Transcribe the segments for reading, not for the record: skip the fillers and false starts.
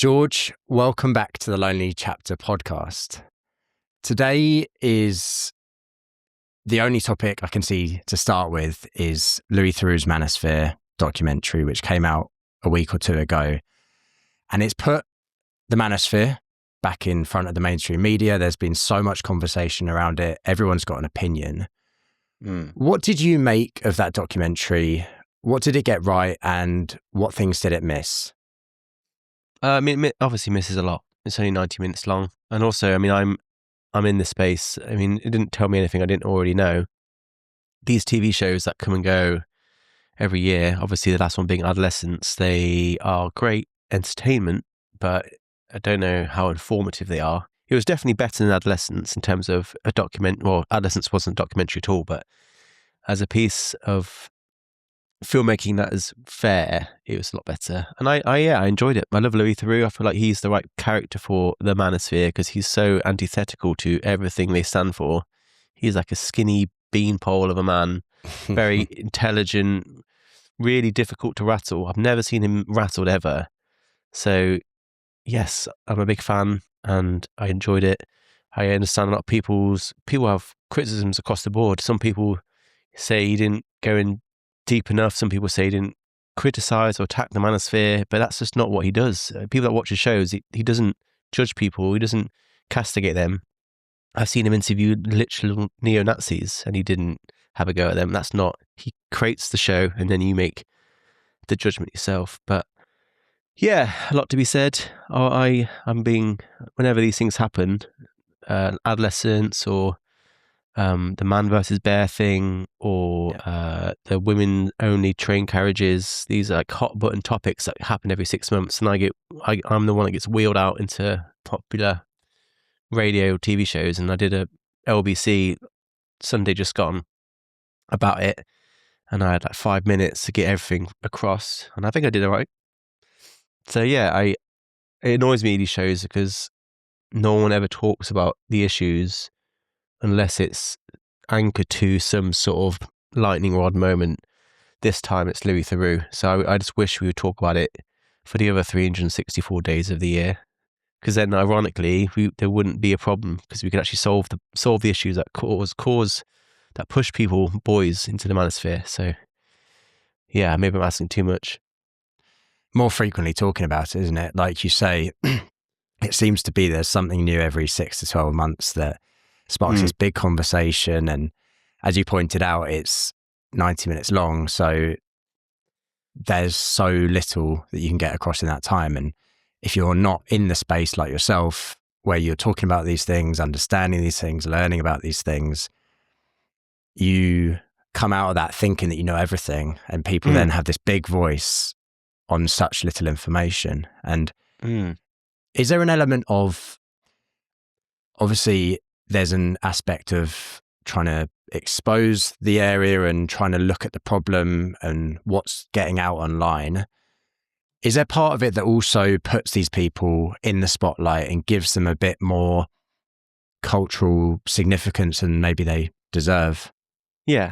George, welcome back to the Lonely Chapter podcast. Today is the only topic I can see to start with is Louis Theroux's Manosphere documentary, which came out a week or two ago. And it's put the Manosphere back in front of the mainstream media. There's been so much conversation around it. Everyone's got an opinion. What did you make of that documentary? What did it get right? And what things did it miss? I mean, it obviously misses a lot. It's only 90 minutes long. And also, I mean, I'm in this space. I mean, it didn't tell me anything I didn't already know. These TV shows that come and go every year, obviously the last one being Adolescence, they are great entertainment, but I don't know how informative they are. It was definitely better than Adolescence in terms of a document. Well, Adolescence wasn't a documentary at all, but as a piece of filmmaking that is fair, it was a lot better. And I enjoyed it. I love Louis Theroux. I feel like he's the right character for the Manosphere because he's so antithetical to everything they stand for. He's like a skinny beanpole of a man, very intelligent, really difficult to rattle. I've never seen him rattled ever. So yes, I'm a big fan and I enjoyed it. I understand a lot of people have criticisms across the board. Some people say he didn't go in deep enough. Some people say he didn't criticize or attack the Manosphere, but that's just not what he does. People that watch his shows, he doesn't judge people. He doesn't castigate them. I've seen him interview literal neo-Nazis and he didn't have a go at them. That's not, he creates the show and then you make the judgment yourself. But yeah, a lot to be said. Whenever these things happen, Adolescence or the man versus bear thing or the women only train carriages, these are like hot button topics that happen every 6 months, and I'm the one that gets wheeled out into popular radio TV shows. And I did a LBC Sunday just gone about it, and I had like 5 minutes to get everything across, and I think I did all right. So yeah, it annoys me, these shows, because no one ever talks about the issues unless it's anchored to some sort of lightning rod moment. This time it's Louis Theroux. So I just wish we would talk about it for the other 364 days of the year. Because then, ironically, there wouldn't be a problem because we could actually solve the issues that that push people, boys, into the Manosphere. So yeah, maybe I'm asking too much. More frequently talking about it, isn't it? Like you say, it seems to be there's something new every 6 to 12 months that sparks this big conversation. And as you pointed out, it's 90 minutes long. So there's so little that you can get across in that time. And if you're not in the space like yourself, where you're talking about these things, understanding these things, learning about these things, you come out of that thinking that you know everything. And people then have this big voice on such little information. And is there an element of, obviously, there's an aspect of trying to expose the area and trying to look at the problem and what's getting out online. Is there part of it that also puts these people in the spotlight and gives them a bit more cultural significance than maybe they deserve? Yeah.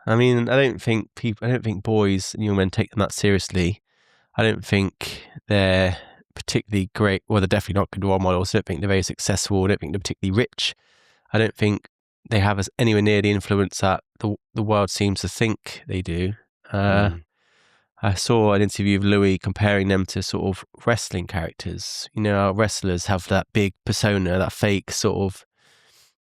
I mean, I don't think boys and young men take them that seriously. I don't think they're particularly great. Well, they're definitely not good role models. I don't think they're very successful. I don't think they're particularly rich. I don't think they have anywhere near the influence that the world seems to think they do. I saw an interview of Louis comparing them to sort of wrestling characters. You know, our wrestlers have that big persona, that fake sort of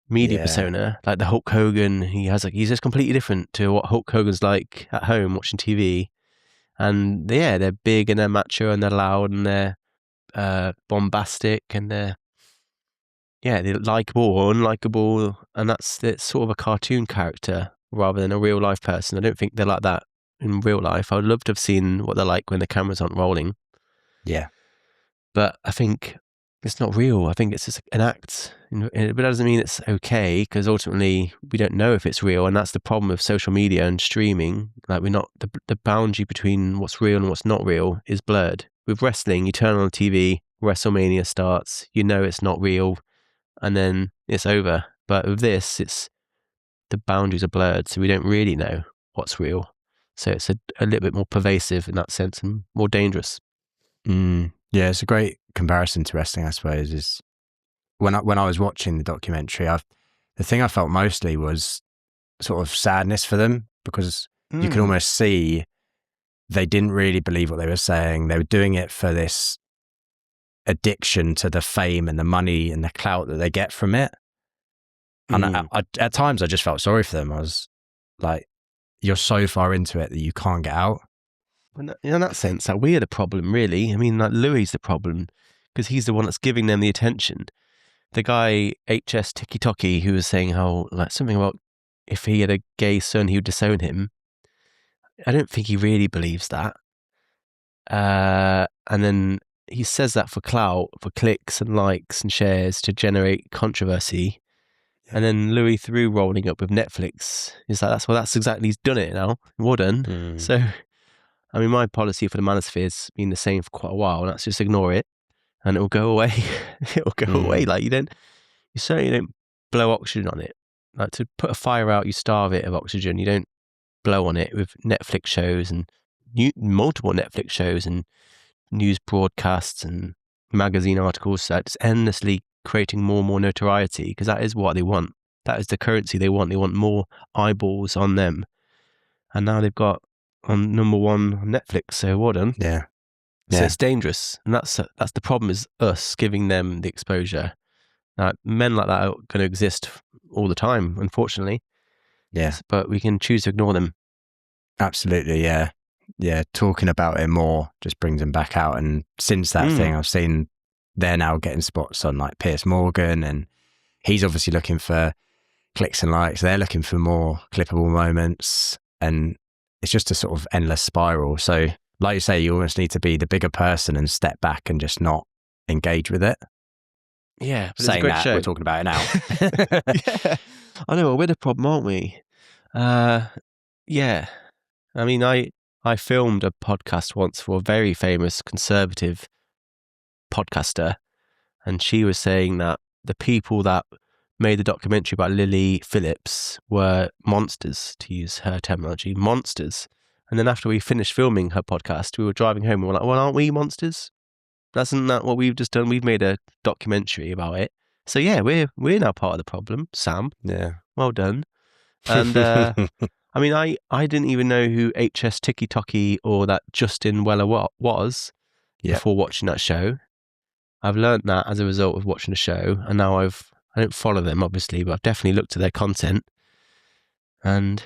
media persona, like the Hulk Hogan. He's just completely different to what Hulk Hogan's like at home watching TV. And yeah, they're big and they're macho and they're loud and they're bombastic and they're likable or unlikable, and it's sort of a cartoon character rather than a real life person. I don't think they're like that in real life. I would love to have seen what they're like when the cameras aren't rolling. Yeah. But I think it's not real. I think it's just an act. But that doesn't mean it's okay, because ultimately we don't know if it's real, and that's the problem with social media and streaming. Like, we're not, the boundary between what's real and what's not real is blurred. With wrestling, you turn on TV, WrestleMania starts, you know it's not real, and then it's over. But with this, the boundaries are blurred, so we don't really know what's real. So it's a little bit more pervasive in that sense and more dangerous. Yeah, it's a great comparison to wrestling, I suppose. Is when I was watching the documentary, the thing I felt mostly was sort of sadness for them, because you can almost see they didn't really believe what they were saying. They were doing it for this addiction to the fame and the money and the clout that they get from it. And at times I just felt sorry for them. I was like, you're so far into it that you can't get out. In that sense, that we're the problem, really. I mean, like, Louis the problem, because he's the one that's giving them the attention. The guy, HS Tiki who was saying how, like, something about if he had a gay son, he would disown him. I don't think he really believes that. And then he says that for clout, for clicks and likes and shares to generate controversy. Yeah. And then Louis Theroux rolling up with Netflix is like, that's exactly, he's done it now. Well done. So, I mean, my policy for the Manosphere has been the same for quite a while, and that's just ignore it and it'll go away. It'll go away. Like, you certainly don't blow oxygen on it. Like, to put a fire out, you starve it of oxygen. You don't blow on it with Netflix shows and multiple Netflix shows and news broadcasts and magazine articles that just endlessly creating more and more notoriety, because that is what they want. That is the currency they want. They want more eyeballs on them. And now they've got on number one on Netflix, so well done. Yeah. So it's dangerous. And that's the problem, is us giving them the exposure. Men like that are going to exist all the time, unfortunately. Yeah. But we can choose to ignore them. Absolutely, yeah. Yeah, talking about it more just brings them back out. And since that thing, I've seen they're now getting spots on like Piers Morgan, and he's obviously looking for clicks and likes. They're looking for more clippable moments, and it's just a sort of endless spiral. So like you say, you almost need to be the bigger person and step back and just not engage with it. Yeah, but saying it's a great that, show. we're talking about it now. Yeah, I know, we're the problem, aren't we? Yeah. I mean, I filmed a podcast once for a very famous conservative podcaster, and she was saying that the people that made the documentary about Lily Phillips were monsters, to use her terminology, monsters. And then after we finished filming her podcast, we were driving home and we're like, well, aren't we monsters? Isn't that what we've just done? We've made a documentary about it. So yeah, we're now part of the problem, Sam. Yeah. Well done. And I mean, I didn't even know who HS Tiki or that Justin Weller was before watching that show. I've learned that as a result of watching the show, and now I don't follow them, obviously, but I've definitely looked at their content. And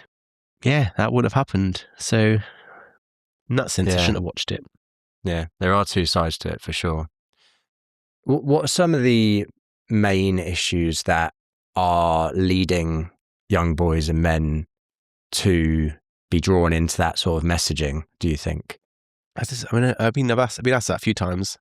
yeah, that would have happened. So in that sense, I shouldn't have watched it. Yeah, there are two sides to it for sure. What are some of the main issues that are leading young boys and men to be drawn into that sort of messaging, do you think? I've been asked that a few times.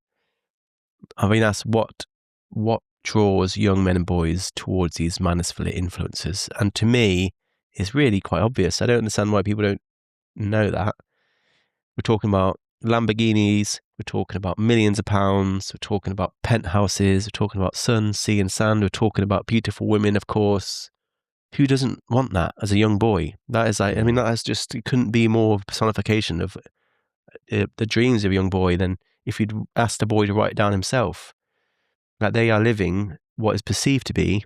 I've been asked what draws young men and boys towards these manosphere influences, and to me, it's really quite obvious. I don't understand why people don't know that. We're talking about Lamborghinis, we're talking about millions of pounds, we're talking about penthouses, we're talking about sun, sea and sand, we're talking about beautiful women, of course. Who doesn't want that as a young boy? That is like, I mean, that is just, it couldn't be more personification of the dreams of a young boy than if you'd asked a boy to write it down himself. That they are living what is perceived to be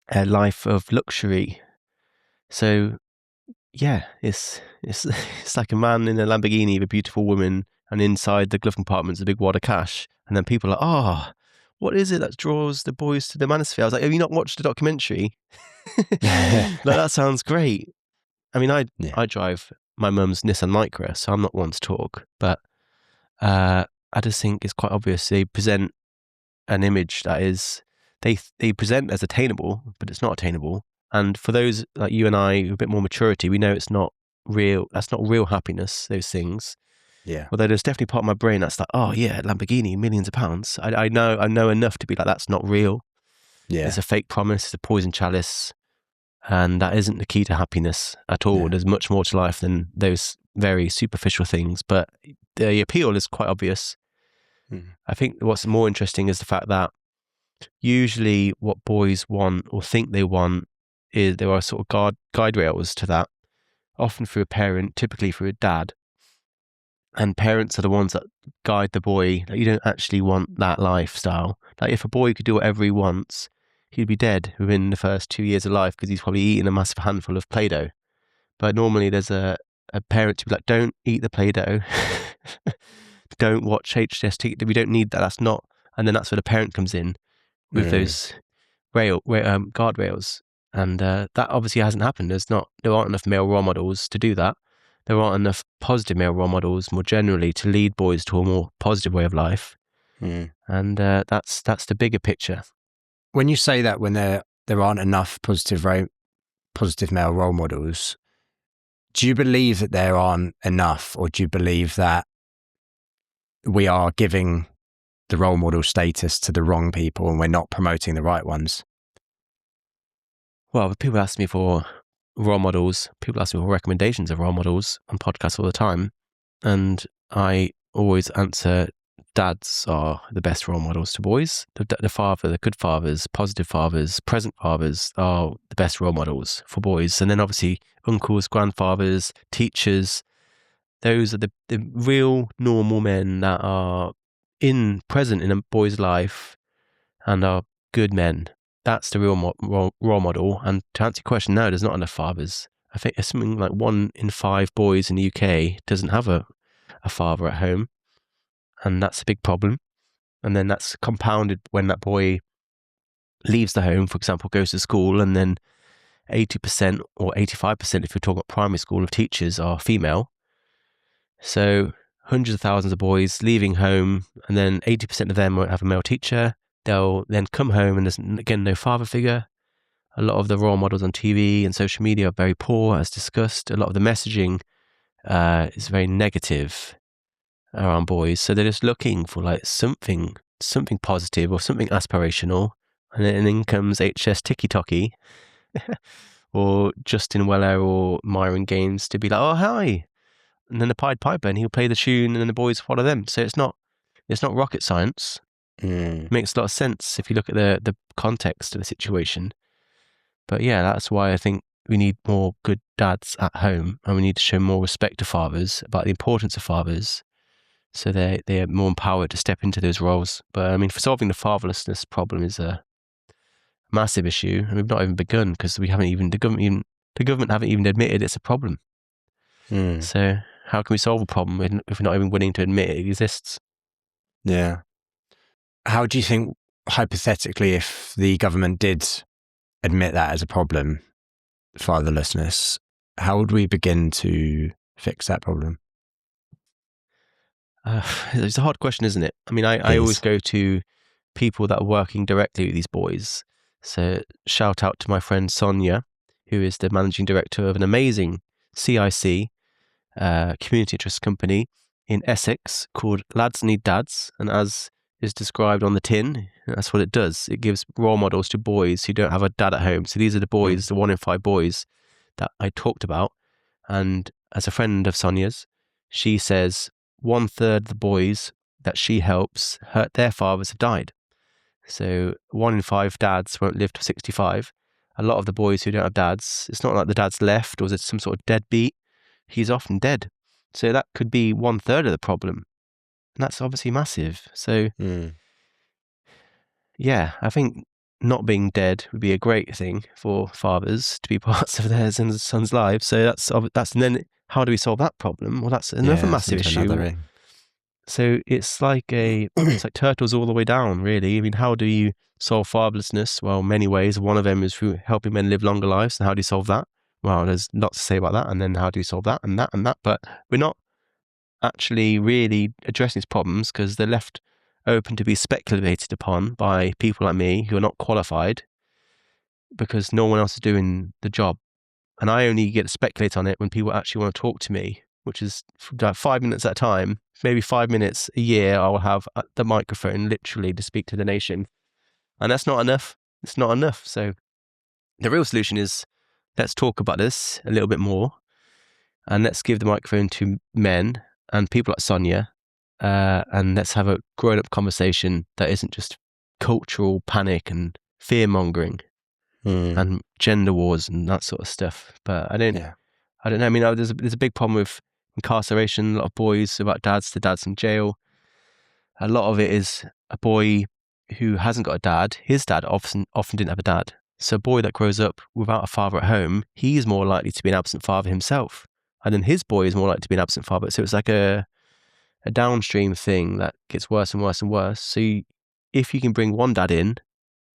a life of luxury. So yeah, it's like a man in a Lamborghini with a beautiful woman, and inside the glove compartment's a big wad of cash. And then people are like, oh, what is it that draws the boys to the Manosphere? I was like, have you not watched the documentary? Like, that sounds great. I mean, I drive my mum's Nissan Micra, so I'm not one to talk, but I just think it's quite obvious. They present an image that is, they present as attainable, but it's not attainable. And for those like you and I, with a bit more maturity, we know it's not real. That's not real happiness, those things. Yeah. Although there's definitely part of my brain that's like, oh yeah, Lamborghini, millions of pounds. I know enough to be like, that's not real. Yeah. It's a fake promise, it's a poison chalice. And that isn't the key to happiness at all. Yeah. There's much more to life than those very superficial things. But the appeal is quite obvious. I think what's more interesting is the fact that usually what boys want or think they want is there are sort of guide rails to that, often through a parent, typically through a dad. And parents are the ones that guide the boy. Like, you don't actually want that lifestyle. Like, if a boy could do whatever he wants, he'd be dead within the first 2 years of life because he's probably eaten a massive handful of Play-Doh. But normally there's a parent to be like, don't eat the Play-Doh. Don't watch HST. We don't need that. That's not. And then that's where the parent comes in with those guardrails. And that obviously hasn't happened. There aren't enough male role models to do that. There aren't enough positive male role models more generally to lead boys to a more positive way of life. And that's the bigger picture. When you say that, when there aren't enough positive male role models, do you believe that there aren't enough, or do you believe that we are giving the role model status to the wrong people and we're not promoting the right ones? Well, people ask me for role models. People ask me for recommendations of role models on podcasts all the time. And I always answer, dads are the best role models to boys. The good fathers, positive fathers, present fathers are the best role models for boys. And then obviously uncles, grandfathers, teachers, those are the real normal men that are present in a boy's life and are good men. That's the real role model. And to answer your question, no, there's not enough fathers. I think it's something like 1 in 5 boys in the UK doesn't have a father at home. And that's a big problem. And then that's compounded when that boy leaves the home, for example, goes to school, and then 80% or 85%, if you're talking about primary school, of teachers are female. So hundreds of thousands of boys leaving home, and then 80% of them won't have a male teacher. They'll then come home and there's, again, no father figure. A lot of the role models on TV and social media are very poor, as discussed. A lot of the messaging is very negative around boys. So they're just looking for like something positive or something aspirational. And then in comes HS Tiki-Toki or Justin Weller or Myron Gaines to be like, oh, hi. And then the Pied Piper, and he'll play the tune and then the boys follow them. So it's not rocket science. It makes a lot of sense if you look at the context of the situation. But yeah, that's why I think we need more good dads at home, and we need to show more respect to fathers, about the importance of fathers, so they are more empowered to step into those roles. But I mean, for solving the fatherlessness problem is a massive issue, and we've not even begun because the government haven't even admitted it's a problem. So how can we solve a problem if we're not even willing to admit it exists? Yeah. How do you think, hypothetically, if the government did admit that as a problem, fatherlessness, how would we begin to fix that problem? It's a hard question, isn't it? I mean, I always go to people that are working directly with these boys. So shout out to my friend Sonia, who is the managing director of an amazing CIC, community interest company in Essex called Lads Need Dads. And as is described on the tin, that's what it does. It gives role models to boys who don't have a dad at home. So these are the boys, the 1 in 5 boys that I talked about. And as a friend of Sonia's, she says 1/3 of the boys that she helps, their fathers have died. So 1 in 5 dads won't live to 65. A lot of the boys who don't have dads, it's not like the dad's left or is it some sort of deadbeat. He's often dead. So that could be 1/3 of the problem. And that's obviously massive. So yeah, I think not being dead would be a great thing for fathers to be parts of their sons' lives. So that's and then how do we solve that problem? Well, that's another massive issue. So it's like turtles all the way down, really. I mean, how do you solve fatherlessness? Well, many ways. One of them is through helping men live longer lives. And how do you solve that? Well, there's lots to say about that. And then how do you solve that and that and that? But we're not actually really addressing these problems because they're left open to be speculated upon by people like me who are not qualified because no one else is doing the job. And I only get to speculate on it when people actually want to talk to me, which is like 5 minutes at a time. Maybe 5 minutes a year I will have the microphone literally to speak to the nation. And that's not enough. It's not enough. So the real solution is let's talk about this a little bit more and let's give the microphone to men and people like Sonia, and let's have a grown-up conversation that isn't just cultural panic and fear-mongering and gender wars and that sort of stuff. But I don't know. I mean, there's a big problem with incarceration, a lot of boys about dads, the dad's in jail. A lot of it is a boy who hasn't got a dad. His dad often didn't have a dad. So a boy that grows up without a father at home, he's more likely to be an absent father himself. And then his boy is more likely to be an absent father. So it's like a downstream thing that gets worse and worse and worse. So if you can bring one dad in,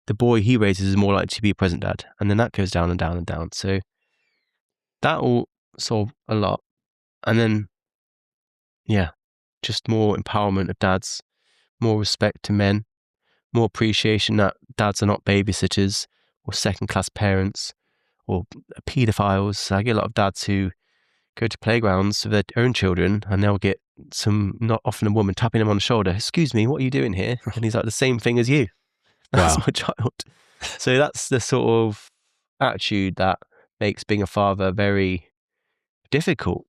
the boy he raises is more likely to be a present dad. And then that goes down and down and down. So that will solve a lot. And then, yeah, just more empowerment of dads, more respect to men, more appreciation that dads are not babysitters or second-class parents or paedophiles. I get a lot of dads who go to playgrounds with their own children and they'll get not often a woman tapping him on the shoulder. "Excuse me, what are you doing here?" And he's like, "The same thing as you." That's Wow. my child. So that's the sort of attitude that makes being a father very difficult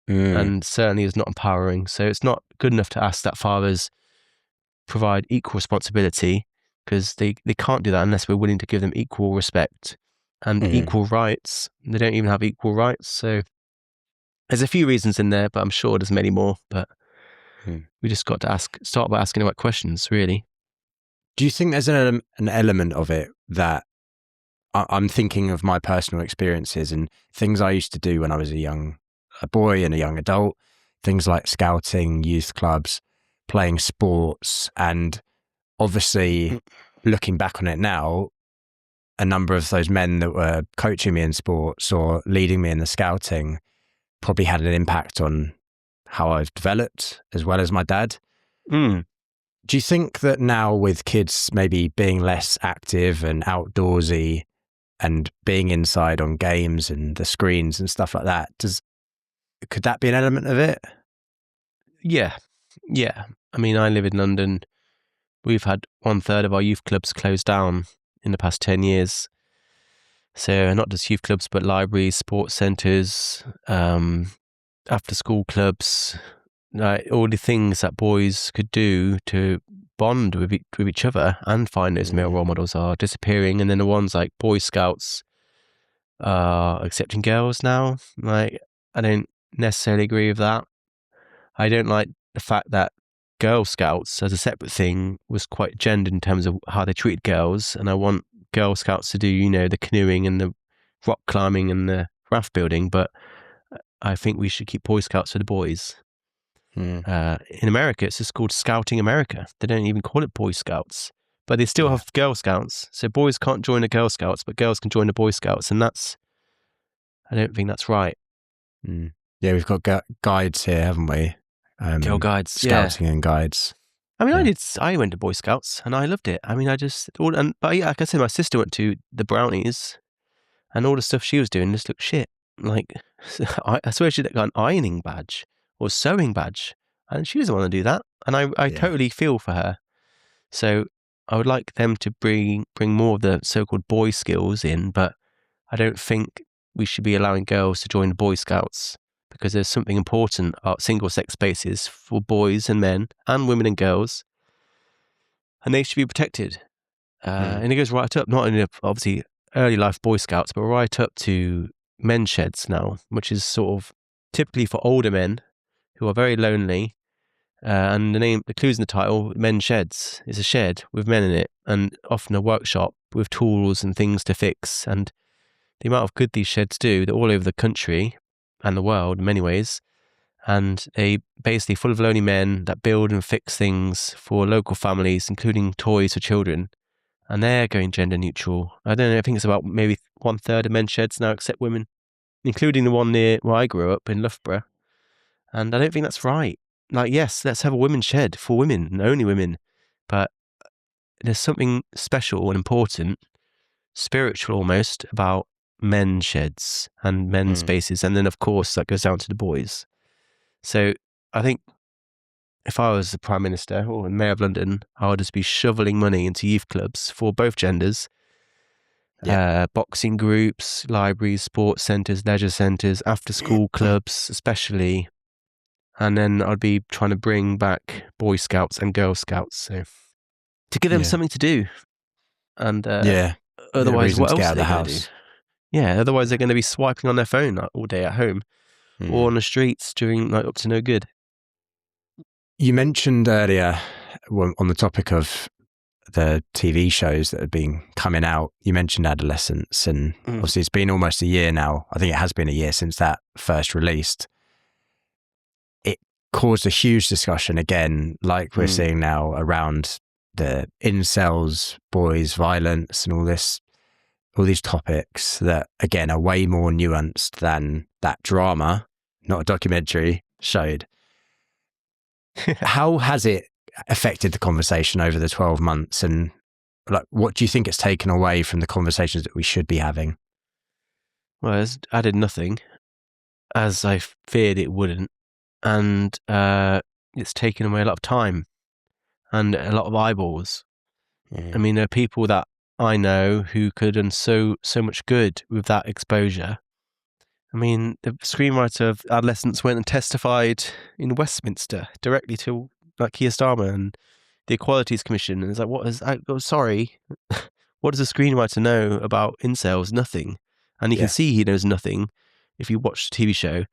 and certainly is not empowering. So it's not good enough to ask that fathers provide equal responsibility, because they can't do that unless we're willing to give them equal respect and equal rights. They don't even have equal rights. So there's a few reasons in there, but I'm sure there's many more. But we just got to start by asking the right questions, really. Do you think there's an element of it that I'm thinking of my personal experiences and things I used to do when I was a boy and a young adult, things like scouting, youth clubs, playing sports, and obviously looking back on it now, a number of those men that were coaching me in sports or leading me in the scouting probably had an impact on how I've developed, as well as my dad. Do you think that now, with kids maybe being less active and outdoorsy and being inside on games and the screens and stuff like that, could that be an element of it? Yeah. I mean, I live in London. We've had 1/3 of our youth clubs closed down in the past 10 years. So not just youth clubs, but libraries, sports centres, after school clubs, all the things that boys could do to bond with each other and find those male role models are disappearing. And then the ones like Boy Scouts are accepting girls now. Like, I don't necessarily agree with that. I don't like the fact that Girl Scouts as a separate thing was quite gendered in terms of how they treated girls. And I want Girl Scouts to do, the canoeing and the rock climbing and the raft building. But I think we should keep Boy Scouts for the boys. In America, it's just called Scouting America. They don't even call it Boy Scouts, but they still have Girl Scouts. So boys can't join the Girl Scouts, but girls can join the Boy Scouts. And I don't think that's right. Yeah, we've got guides here, haven't we? Girl guides, scouting and guides. I mean, I went to Boy Scouts and I loved it. I mean, but like I said, my sister went to the Brownies and all the stuff she was doing just looked shit. Like, I swear she got an ironing badge or sewing badge, and she doesn't want to do that. And I totally feel for her. So I would like them to bring more of the so-called boy skills in, but I don't think we should be allowing girls to join the Boy Scouts, because there's something important about single-sex spaces for boys and men and women and girls, and they should be protected. And it goes right up, not only obviously early life Boy Scouts, but right up to men's sheds now, which is sort of typically for older men who are very lonely. And the clues in the title, men's sheds, is a shed with men in it, and often a workshop with tools and things to fix. And the amount of good these sheds do, they're all over the country and the world in many ways. And they basically full of lonely men that build and fix things for local families, including toys for children. And they're going gender neutral. I don't know, I think it's about maybe 1/3 of men's sheds now accept women, including the one near where I grew up in Loughborough. And I don't think that's right. Like, yes, let's have a women's shed for women and only women. But there's something special and important, spiritual almost, about men's sheds and men's spaces. And then, of course, that goes down to the boys. So I think if I was the Prime Minister or the Mayor of London, I would just be shoveling money into youth clubs for both genders. Boxing groups, libraries, sports centres, leisure centres, after-school clubs especially. And then I'd be trying to bring back Boy Scouts and Girl Scouts, so to give them something to do. And otherwise, what else are they going to do? Yeah, otherwise they're going to be swiping on their phone all day at home. or on the streets doing like up to no good. You mentioned earlier on the topic of the TV shows that have been coming out, you mentioned Adolescence, and obviously it's been almost a year now. I think it has been a year since that first released. It caused a huge discussion again, like we're seeing now, around the incels, boys, violence, and all these topics that, again, are way more nuanced than that drama, not a documentary, showed. How has it affected the conversation over the 12 months? And like, what do you think it's taken away from the conversations that we should be having? Well, it's added nothing, as I feared it wouldn't. And it's taken away a lot of time and a lot of eyeballs. I mean, there are people that I know who could have done so much good with that exposure. I mean, the screenwriter of Adolescence went and testified in Westminster directly to like Keir Starmer and the Equalities Commission. And it's like, what does a screenwriter know about incels? Nothing. And you can see he knows nothing if you watch the TV show.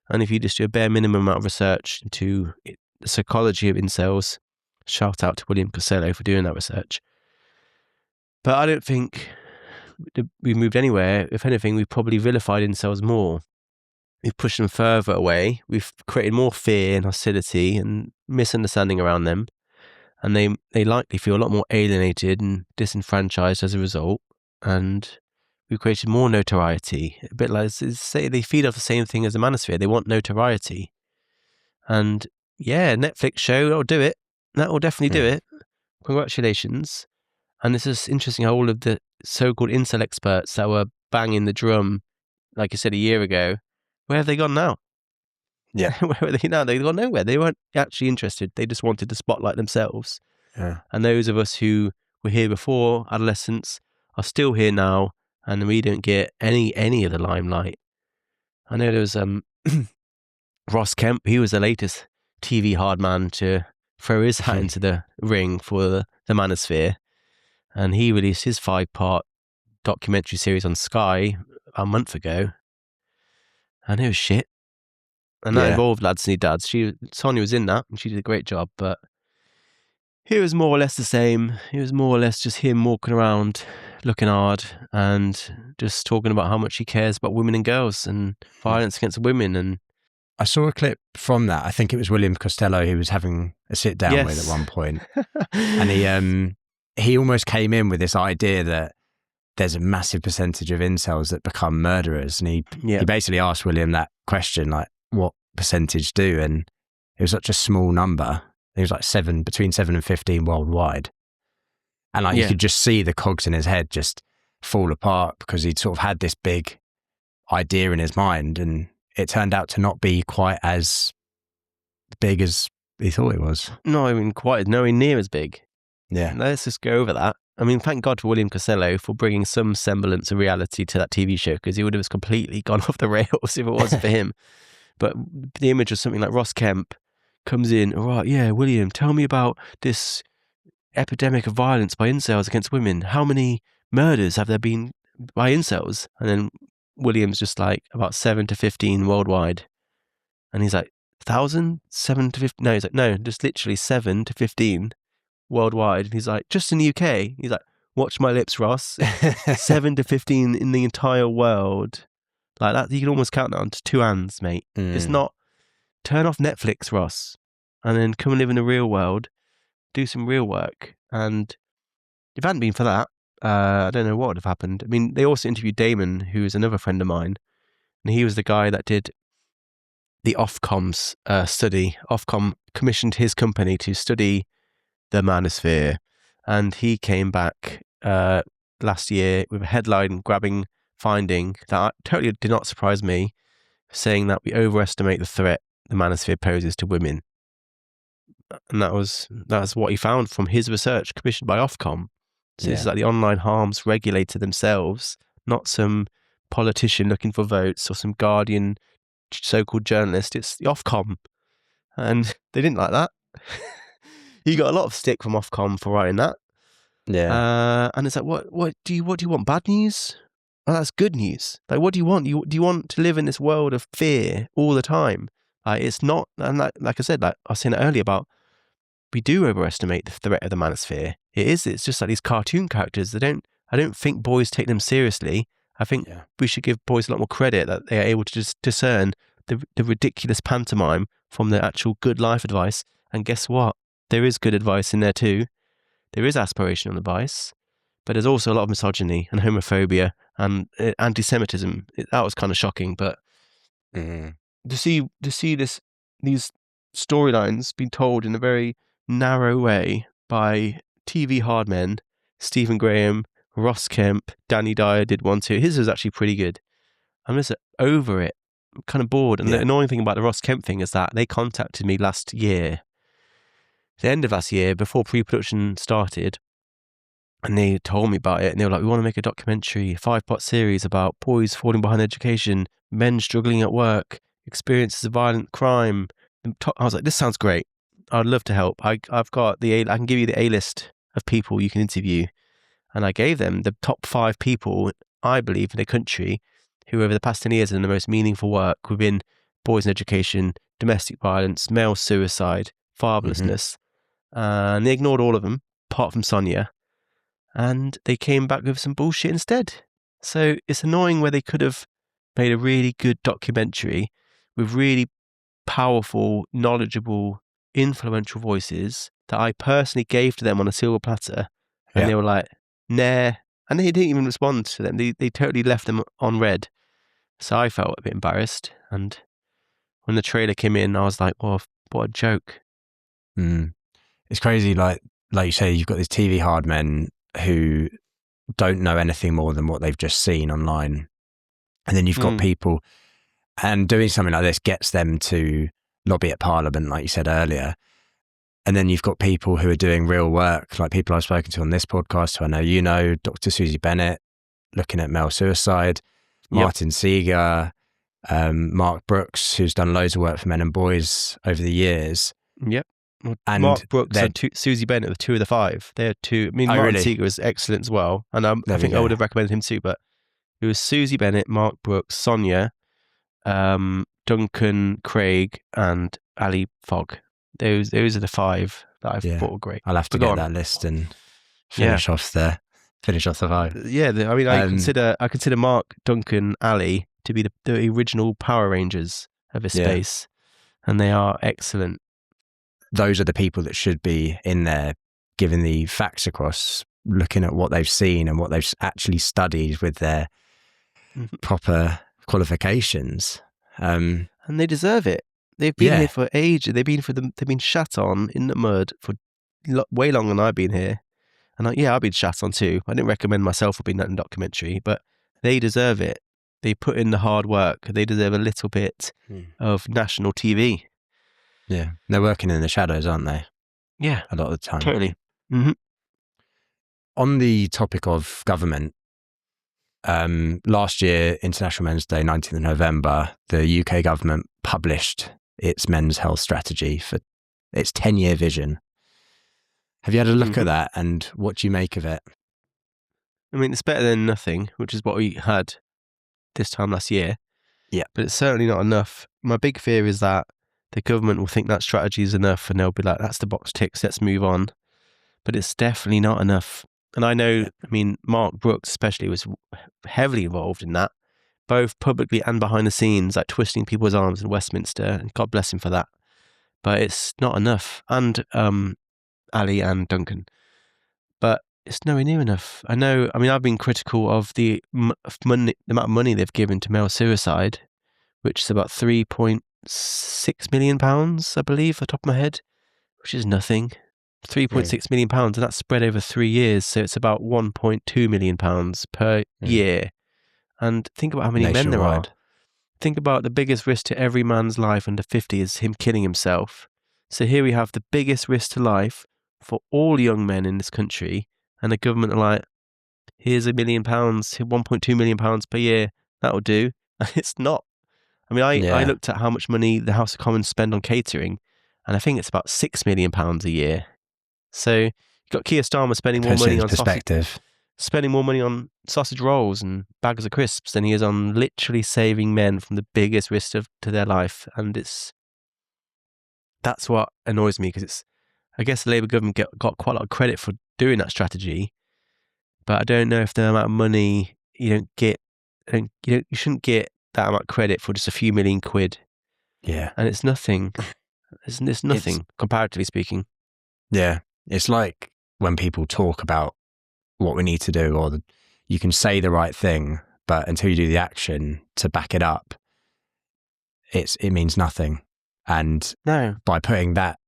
And if you just do a bare minimum amount of research into the psychology of incels, shout out to William Costello for doing that research. But I don't think we moved anywhere. If anything, we've probably vilified incels more. We've pushed them further away. We've created more fear and hostility and misunderstanding around them. And they likely feel a lot more alienated and disenfranchised as a result. And we've created more notoriety. A bit like, say, they feed off the same thing as the Manosphere. They want notoriety. And yeah, Netflix show, that'll do it. That will definitely do it. Congratulations. And it's just interesting how all of the so-called incel experts that were banging the drum, like I said, a year ago, where have they gone now? Yeah. Where are they now? They've gone nowhere. They weren't actually interested. They just wanted to spotlight themselves. Yeah. And those of us who were here before Adolescence are still here now, and we don't get any of the limelight. I know there was Ross Kemp. He was the latest TV hard man to throw his hat into the ring for the Manosphere. And he released his 5-part documentary series on Sky a month ago. And it was shit. And that involved Lads Need Dads. Sonia was in that, and she did a great job. But it was more or less the same. It was more or less just him walking around, looking hard, and just talking about how much he cares about women and girls and violence against women. And I saw a clip from that. I think it was William Costello who was having a sit down with at one point. And he almost came in with this idea that there's a massive percentage of incels that become murderers. And he basically asked William that question, like, what percentage do? And it was such a small number. It was like between 7 and 15 worldwide. And like you could just see the cogs in his head just fall apart because he'd sort of had this big idea in his mind, and it turned out to not be quite as big as he thought it was. Not even quite, nowhere near as big. Yeah. Let's just go over that. I mean, thank God for William Costello for bringing some semblance of reality to that TV show, because he would have completely gone off the rails if it wasn't for him. But the image of something like Ross Kemp comes in, all right, yeah, William, tell me about this epidemic of violence by incels against women. How many murders have there been by incels? And then William's just like, about 7 to 15 worldwide. And he's like, 1,000? 7 to 15? No, he's like, no, just literally 7 to 15 worldwide. And he's like, just in the UK? He's like, watch my lips, Ross. 7 to 15 in the entire world. Like that, you can almost count that on to 2 hands, mate. It's not, turn off Netflix, Ross, and then come and live in the real world, do some real work. And if it hadn't been for that, I don't know what would have happened. I mean, they also interviewed Damon, who is another friend of mine, and he was the guy that did the Ofcom's study. Ofcom commissioned his company to study the Manosphere, and he came back last year with a headline-grabbing finding that totally did not surprise me, saying that we overestimate the threat the Manosphere poses to women. And that's what he found from his research commissioned by Ofcom. So this is like the online harms regulator themselves, not some politician looking for votes or some Guardian so-called journalist. It's the Ofcom. And they didn't like that. He got a lot of stick from Ofcom for writing that. Yeah. And it's like, what do you want? Bad news? oh, that's good news. Like, what do you want? Do you want to live in this world of fear all the time? It's not, and like I said, like I was saying earlier about, we do overestimate the threat of the manosphere. It's just like these cartoon characters. I don't think boys take them seriously. I think we should give boys a lot more credit that they are able to just discern the ridiculous pantomime from the actual good life advice. And guess what? There is good advice in there too. There is aspirational advice, but there's also a lot of misogyny and homophobia and anti-Semitism. That was kind of shocking, but to see these storylines being told in a very narrow way by TV hard men, Stephen Graham, Ross Kemp, Danny Dyer did one too. His was actually pretty good. I'm just over it. I'm kind of bored. And the annoying thing about the Ross Kemp thing is that they contacted me last year, the end of last year, before pre-production started, and they told me about it. And they were like, we want to make a documentary, a 5-part series about boys falling behind education, men struggling at work, experiences of violent crime. I was like, this sounds great. I'd love to help. I've got I can give you the A-list of people you can interview. And I gave them the top 5 people, I believe, in the country who over the past 10 years have done the most meaningful work within boys in education, domestic violence, male suicide, fatherlessness. And they ignored all of them, apart from Sonia. And they came back with some bullshit instead. So it's annoying where they could have made a really good documentary with really powerful, knowledgeable, influential voices that I personally gave to them on a silver platter. And they were like, nah. And they didn't even respond to them. They totally left them on red. So I felt a bit embarrassed. And when the trailer came in, I was like, oh, what a joke. It's crazy. Like you say, you've got these TV hard men who don't know anything more than what they've just seen online. And then you've got people, and doing something like this gets them to lobby at Parliament, like you said earlier. And then you've got people who are doing real work, like people I've spoken to on this podcast, who I know you know, Dr. Susie Bennett, looking at male suicide, Martin Seeger, Mark Brooks, who's done loads of work for men and boys over the years. Well, and Mark Brooks and Susie Bennett are 2 of the 5. They're 2. I mean, Martin Seeger is excellent as well. And I think I would have recommended him too, but it was Susie Bennett, Mark Brooks, Sonia, Duncan, Craig, and Ali Fogg. Those are the 5 that I thought were great. I'll have to get that list and finish off the 5. Yeah, I mean, I consider Mark, Duncan, Ali to be the original Power Rangers of this space, and they are excellent. Those are the people that should be in there, giving the facts across, looking at what they've seen and what they've actually studied with their proper qualifications. And they deserve it. They've been here for ages. They've been shat on in the mud for way longer than I've been here. And I've been shat on too. I didn't recommend myself for being in that documentary, but they deserve it. They put in the hard work. They deserve a little bit of national TV. Yeah, they're working in the shadows, aren't they? Yeah, a lot of the time. Totally. On the topic of government, last year, International Men's Day, 19th of November, the UK government published its men's health strategy for its 10-year vision. Have you had a look at that, and what do you make of it? I mean, it's better than nothing, which is what we had this time last year. Yeah. But it's certainly not enough. My big fear is that the government will think that strategy is enough and they'll be like, that's the box ticks, let's move on. But it's definitely not enough. And I know, I mean, Mark Brooks especially was heavily involved in that, both publicly and behind the scenes, like twisting people's arms in Westminster, and God bless him for that. But it's not enough. And Ali and Duncan. But it's nowhere near enough. I know, I mean, I've been critical of the amount of money they've given to male suicide, which is about £3.6 million, I believe, off the top of my head, which is nothing. £3.6 million, and that's spread over 3 years, so it's about £1.2 million per year. And think about how many men there are. Think about the biggest risk to every man's life under 50 is him killing himself. So here we have the biggest risk to life for all young men in this country, and the government are like, here's £1 million, £1.2 million per year, that'll do. And it's not. I mean, I looked at how much money the House of Commons spend on catering, and I think it's about £6 million a year. So you've got Keir Starmer spending more money on spending more money on sausage rolls and bags of crisps than he is on literally saving men from the biggest risk to their life. And that's what annoys me, because I guess the Labour government got quite a lot of credit for doing that strategy, but I don't know if the amount of money you shouldn't get that amount of credit for just a few million quid. Yeah. And it's nothing. It's nothing, comparatively speaking. Yeah. It's like when people talk about what we need to do, or you can say the right thing, but until you do the action to back it up, it means nothing. And No. by putting that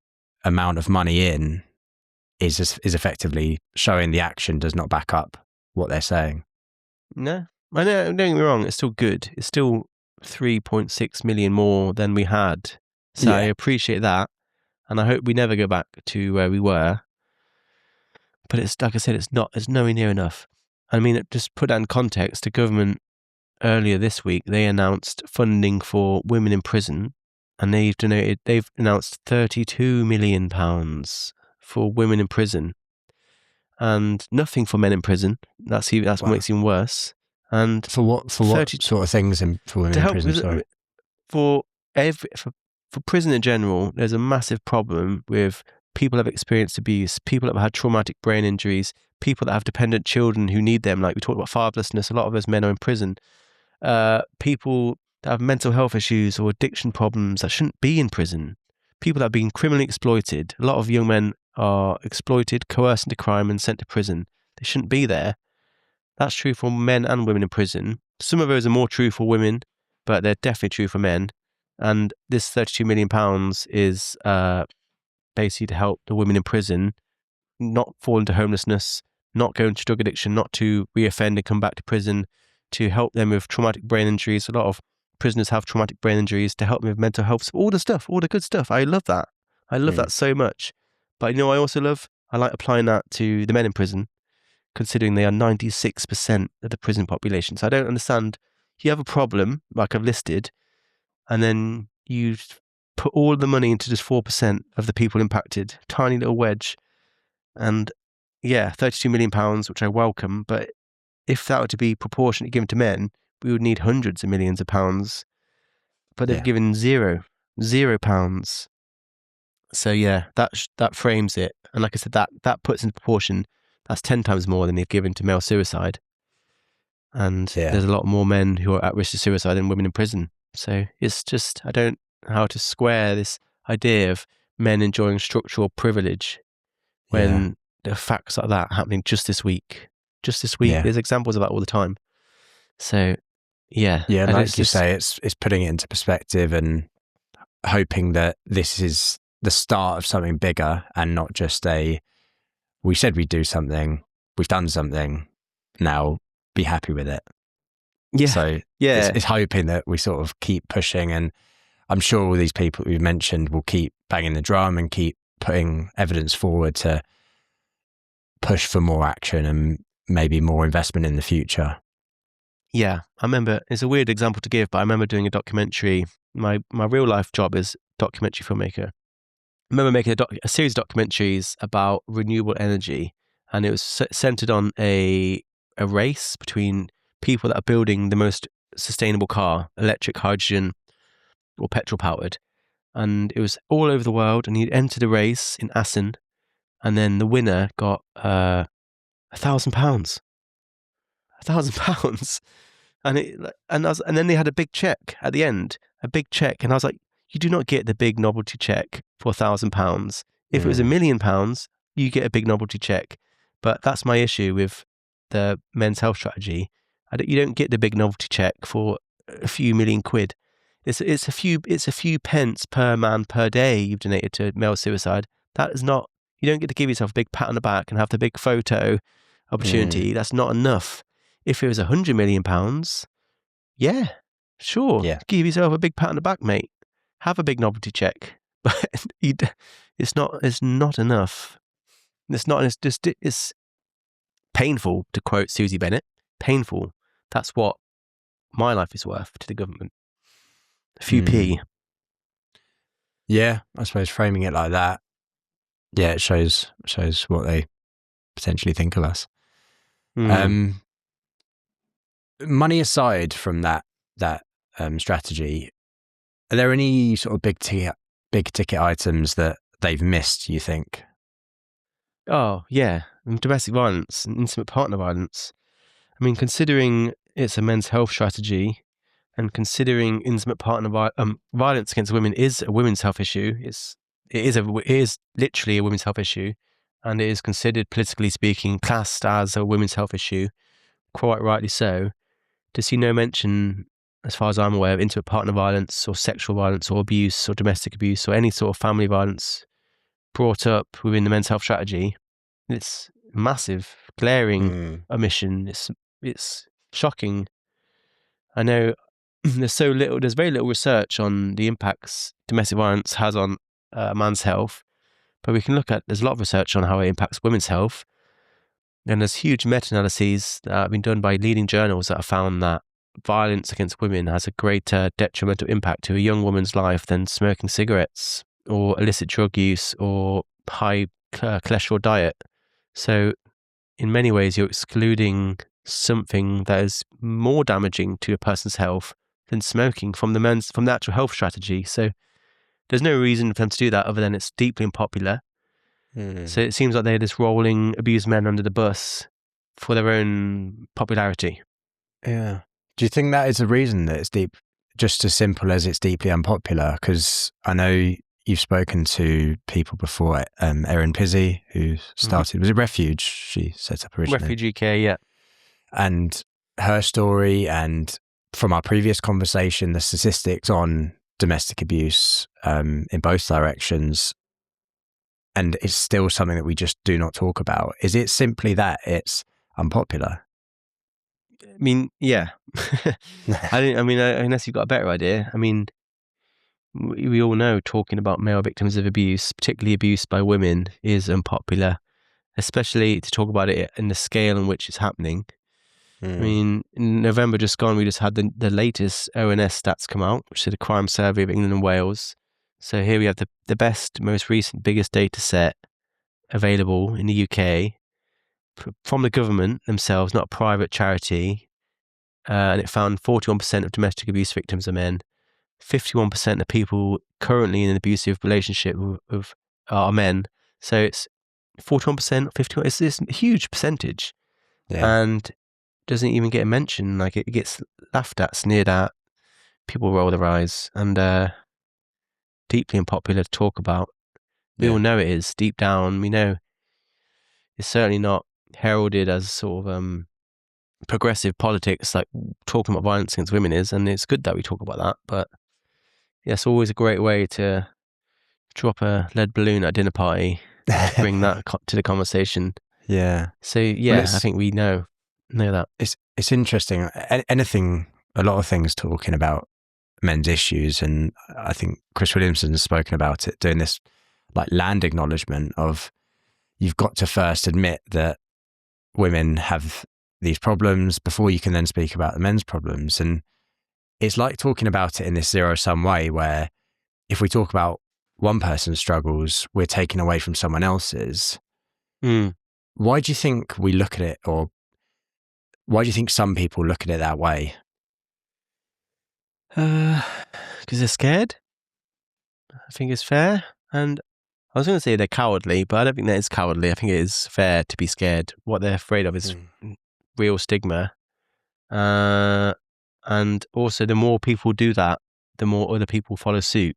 amount of money in is effectively showing the action does not back up what they're saying. No. I know, don't get me wrong, it's still good. It's still 3.6 million more than we had. So Yeah. I appreciate that. And I hope we never go back to where we were. But it's, like I said, it's nowhere near enough. I mean, just put that in context, the government earlier this week, they announced funding for women in prison, and they've announced £32 million for women in prison, and nothing for men in prison. That's what makes it even worse. And for what sort of things for women in prison? Sorry, for prison in general, there's a massive problem with people that have experienced abuse, people that have had traumatic brain injuries, people that have dependent children who need them. Like we talked about fatherlessness, a lot of those men are in prison. People that have mental health issues or addiction problems that shouldn't be in prison. People that have been criminally exploited. A lot of young men are exploited, coerced into crime and sent to prison. They shouldn't be there. That's true for men and women in prison. Some of those are more true for women, but they're definitely true for men. And this £32 million is basically to help the women in prison not fall into homelessness, not go into drug addiction, not to reoffend and come back to prison, to help them with traumatic brain injuries. A lot of prisoners have traumatic brain injuries, to help them with mental health, all the good stuff. I love that. I love that so much. But I also I like applying that to the men in prison, considering they are 96% of the prison population. So I don't understand, you have a problem, like I've listed, and then you put all the money into just 4% of the people impacted, tiny little wedge. And yeah, £32 million, which I welcome, but if that were to be proportionately given to men, we would need hundreds of millions of pounds. But they've given £0. So yeah, that frames it. And like I said, that puts into proportion, that's 10 times more than they've given to male suicide. And there's a lot more men who are at risk of suicide than women in prison. So it's just, I don't know how to square this idea of men enjoying structural privilege when there are facts like that happening just this week. There's examples of that all the time. So yeah. Yeah, like you say, it's putting it into perspective and hoping that this is the start of something bigger and not just we said we'd do something, we've done something, now be happy with it. Yeah. So it's hoping that we sort of keep pushing, and I'm sure all these people we've mentioned will keep banging the drum and keep putting evidence forward to push for more action and maybe more investment in the future. Yeah, I remember, it's a weird example to give, but I remember doing a documentary. My real life job is documentary filmmaker. I remember making a series of documentaries about renewable energy, and it was centered on a race between people that are building the most sustainable car, electric, hydrogen, or petrol powered. And it was all over the world, and you'd enter the race in Assen, and then the winner got £1,000. £1,000. And then they had a big check at the end, and I was like, you do not get the big novelty check for £1,000. If it was £1 million, you get a big novelty check. But that's my issue with the men's health strategy. You don't get the big novelty check for a few million quid. It's a few pence per man per day you've donated to male suicide. That is not. You don't get to give yourself a big pat on the back and have the big photo opportunity. That's not enough. If it was £100 million, yeah, sure. Yeah. Give yourself a big pat on the back, mate. Have a big novelty check. But it's not enough. It's painful, to quote Susie Bennett. Painful. That's what my life is worth to the government. A few p. Yeah, I suppose framing it like that, it shows what they potentially think of us. Um, money aside from that strategy, are there any sort of big ticket items that they've missed, you think? Oh, yeah. Domestic violence and intimate partner violence. I mean, considering it's a men's health strategy and considering intimate partner violence against women is a women's health issue, it is literally a women's health issue, and it is considered, politically speaking, classed as a women's health issue, quite rightly so. To see no mention, as far as I'm aware, of intimate partner violence or sexual violence or abuse or domestic abuse or any sort of family violence brought up within the men's health strategy, it's massive, glaring omission. It's shocking. I know there's very little research on the impacts domestic violence has on a man's health, but there's a lot of research on how it impacts women's health. And there's huge meta-analyses that have been done by leading journals that have found that violence against women has a greater detrimental impact to a young woman's life than smoking cigarettes or illicit drug use or high cholesterol diet. So in many ways, you're excluding something that is more damaging to a person's health than smoking from the actual health strategy. So there's no reason for them to do that other than it's deeply unpopular. So it seems like they're just rolling abused men under the bus for their own popularity. Yeah. Do you think that is the reason that it's just as simple as it's deeply unpopular? Because I know you've spoken to people before, Erin Pizzey, who started, was it Refuge she set up originally? Refuge UK, yeah. And her story, and from our previous conversation, the statistics on domestic abuse in both directions, and it's still something that we just do not talk about. Is it simply that it's unpopular? I mean, yeah. Unless you've got a better idea. I mean, we all know talking about male victims of abuse, particularly abuse by women, is unpopular, especially to talk about it in the scale in which it's happening. I mean, in November just gone, we just had the latest ONS stats come out, which is the Crime Survey of England and Wales. So here we have the best, most recent, biggest data set available in the UK from the government themselves, not a private charity. And it found 41% of domestic abuse victims are men. 51% of people currently in an abusive relationship are men. So it's 41%, 51%. It's this huge percentage. Yeah. And doesn't even get a mention. Like, it gets laughed at, sneered at. People roll their eyes, and deeply unpopular to talk about. We all know it is deep down. We know it's certainly not heralded as sort of progressive politics like talking about violence against women is, and it's good that we talk about that. But yeah, it's always a great way to drop a lead balloon at a dinner party, bring that to the conversation. Yeah. So yeah, I think we know that. It's interesting. A lot of things talking about men's issues, and I think Chris Williamson has spoken about it, doing this like land acknowledgement of you've got to first admit that women have these problems before you can then speak about the men's problems. And it's like talking about it in this zero-sum way where if we talk about one person's struggles, we're taking away from someone else's. Why do you think we look at it, or why do you think some people look at it that way? Because they're scared. I think it's fair. And I was going to say they're cowardly, but I don't think that is cowardly. I think it is fair to be scared. What they're afraid of is real stigma. And also, the more people do that, the more other people follow suit.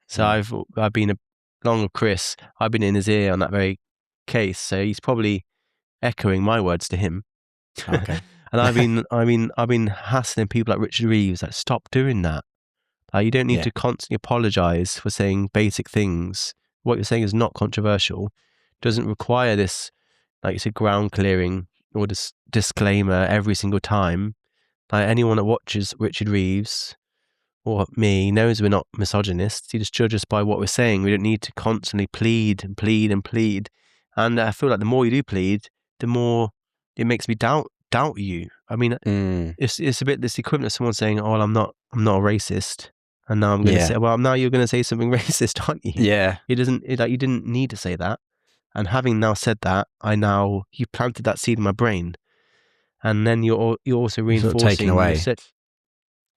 So I've been along with Chris. I've been in his ear on that very case. So he's probably echoing my words to him. Okay. And I've been hassling people like Richard Reeves, like, stop doing that. Like, you don't need to constantly apologize for saying basic things. What you're saying is not controversial. Doesn't require this, like you said, ground clearing or this disclaimer every single time. Like, anyone that watches Richard Reeves or me knows we're not misogynists. You just judge us by what we're saying. We don't need to constantly plead and plead and plead. And I feel like the more you do plead, the more it makes me doubt you. I mean, it's a bit this equivalent of someone saying, "Oh, well, I'm not a racist," and now I'm going to say, "Well, now you're going to say something racist, aren't you?" Yeah. You didn't need to say that. And having now said that, you planted that seed in my brain. And then you're also reinforcing, sort of taken away.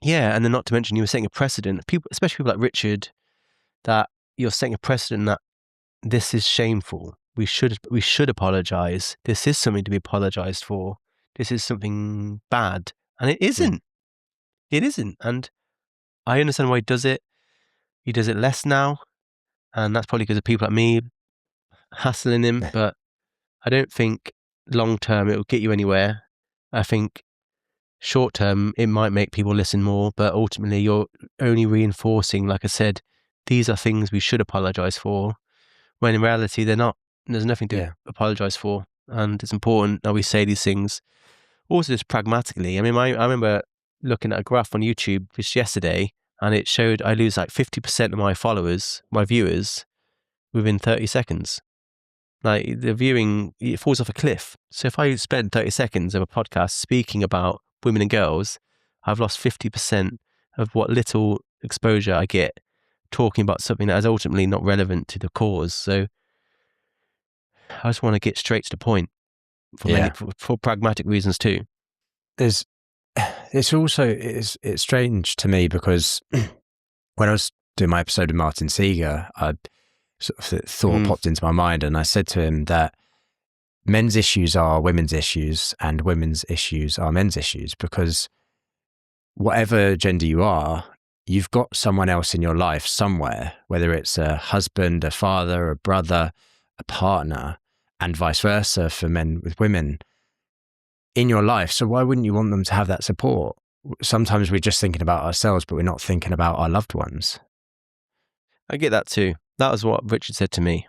Yeah, and then not to mention you were setting a precedent. People, especially people like Richard, that you're setting a precedent that this is shameful. We should apologize. This is something to be apologized for. This is something bad, and it isn't. It isn't. And I understand why he does it. He does it less now, and that's probably because of people like me hassling him. But I don't think long term it will get you anywhere. I think short term it might make people listen more, but ultimately you're only reinforcing, like I said, these are things we should apologize for, when in reality they're not. There's nothing to apologize for, and it's important that we say these things. Also, just pragmatically, I mean, I remember looking at a graph on YouTube just yesterday, and it showed I lose like 50% of my followers, my viewers, within 30 seconds. Like the viewing, it falls off a cliff. So if I spend 30 seconds of a podcast speaking about women and girls, I've lost 50% of what little exposure I get talking about something that is ultimately not relevant to the cause. So I just want to get straight to the point for pragmatic reasons too. It's strange to me because when I was doing my episode with Martin Seeger, I sort of thought popped into my mind, and I said to him that men's issues are women's issues and women's issues are men's issues, because whatever gender you are, you've got someone else in your life somewhere, whether it's a husband, a father, a brother, a partner, and vice versa for men with women in your life. So why wouldn't you want them to have that support? Sometimes we're just thinking about ourselves, but we're not thinking about our loved ones. I get that too. That was what Richard said to me.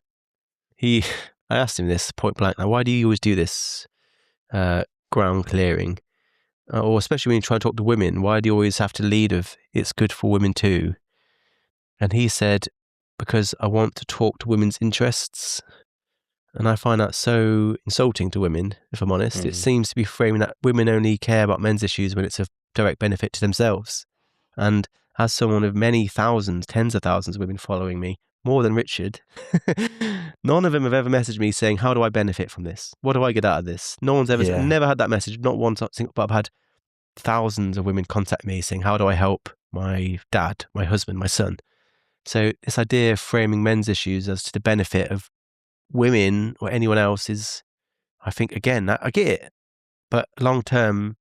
I asked him this point blank, like, why do you always do this ground clearing? Or especially when you try to talk to women, why do you always have to lead of it's good for women too? And he said, because I want to talk to women's interests. And I find that so insulting to women, if I'm honest. It seems to be framing that women only care about men's issues when it's a direct benefit to themselves. And as someone of many thousands, tens of thousands of women following me, more than Richard, none of them have ever messaged me saying, how do I benefit from this? What do I get out of this? No one's ever, never had that message, not one single, but I've had thousands of women contact me saying, how do I help my dad, my husband, my son? So this idea of framing men's issues as to the benefit of women or anyone else is, I think, again, I get it. But long term,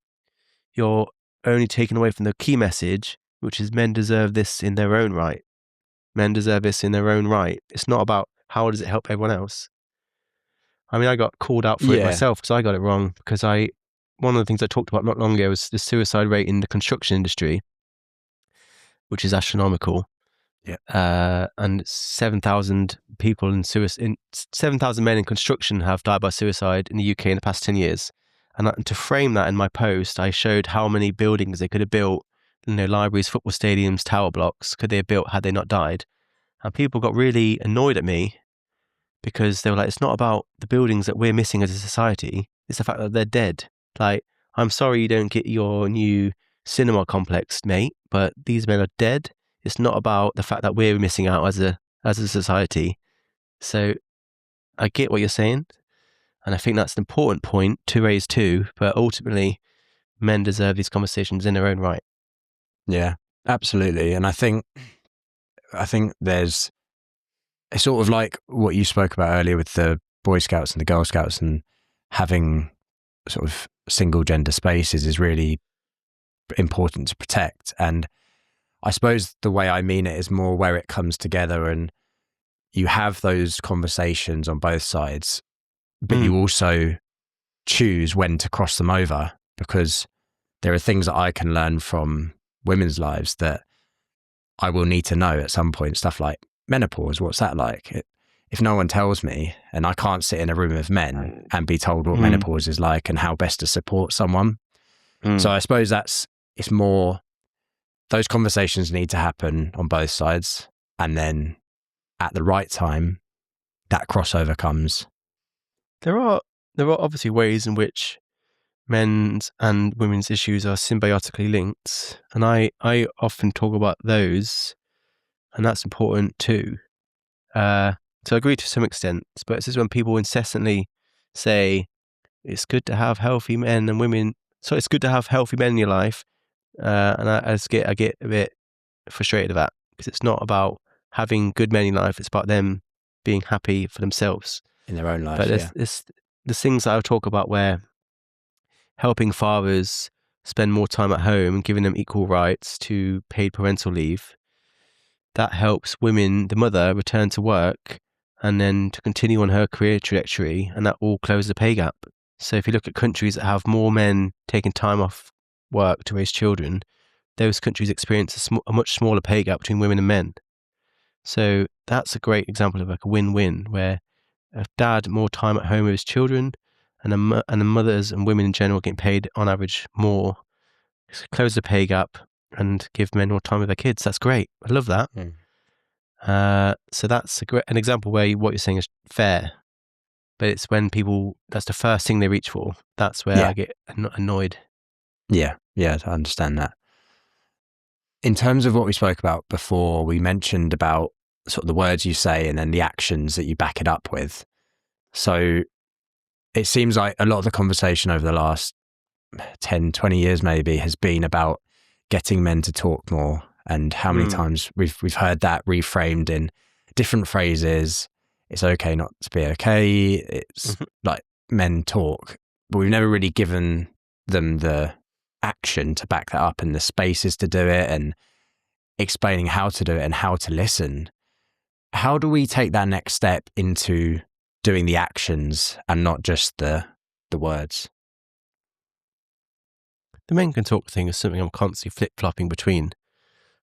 you're only taken away from the key message, which is men deserve this in their own right. Men deserve this in their own right. It's not about how does it help everyone else. I mean, I got called out for it myself because I got it wrong. Because one of the things I talked about not long ago was the suicide rate in the construction industry, which is astronomical. And 7,000 people 7,000 men in construction have died by suicide in the UK in the past 10 years. And to frame that in my post, I showed how many buildings they could have built, libraries, football stadiums, tower blocks, could they have built had they not died. And people got really annoyed at me because they were like, it's not about the buildings that we're missing as a society. It's the fact that they're dead. Like, I'm sorry you don't get your new cinema complex, mate, but these men are dead. It's not about the fact that we're missing out as a society. So I get what you're saying. And I think that's an important point to raise too. But ultimately, men deserve these conversations in their own right. Yeah, absolutely. And I think it's sort of like what you spoke about earlier with the Boy Scouts and the Girl Scouts, and having sort of single gender spaces is really important to protect. And I suppose the way I mean it is more where it comes together and you have those conversations on both sides, but you also choose when to cross them over, because there are things that I can learn from women's lives that I will need to know at some point. Stuff like menopause, what's that like? If no one tells me, and I can't sit in a room of men and be told what menopause is like and how best to support someone. So I suppose it's more, those conversations need to happen on both sides, and then at the right time, that crossover comes. There are obviously ways in which men's and women's issues are symbiotically linked, and I often talk about those, and that's important too. So I agree to some extent, but this is when people incessantly say it's good to have healthy men and women, So it's good to have healthy men in your life. And I get a bit frustrated with that, because it's not about having good men in life. It's about them being happy for themselves in their own life. But there's things that I'll talk about where helping fathers spend more time at home and giving them equal rights to paid parental leave, that helps women, the mother, return to work and then to continue on her career trajectory, and that will close the pay gap. So if you look at countries that have more men taking time off work to raise children, those countries experience a much smaller pay gap between women and men. So that's a great example of like a win-win, where a dad more time at home with his children, and the mothers and women in general getting paid on average more, close the pay gap and give men more time with their kids. That's great. I love that. So that's an example where what you're saying is fair, but it's when people, that's the first thing they reach for. That's where I get annoyed. Yeah, I understand that. In terms of what we spoke about before, we mentioned about sort of the words you say and then the actions that you back it up with. So it seems like a lot of the conversation over the last 10, 20 years maybe has been about getting men to talk more, and how many times we've heard that reframed in different phrases. It's okay not to be okay. It's like men talk, but we've never really given them the action to back that up and the spaces to do it and explaining how to do it and how to listen. How do we take that next step into doing the actions and not just the words? The men can talk thing is something I'm constantly flip-flopping between.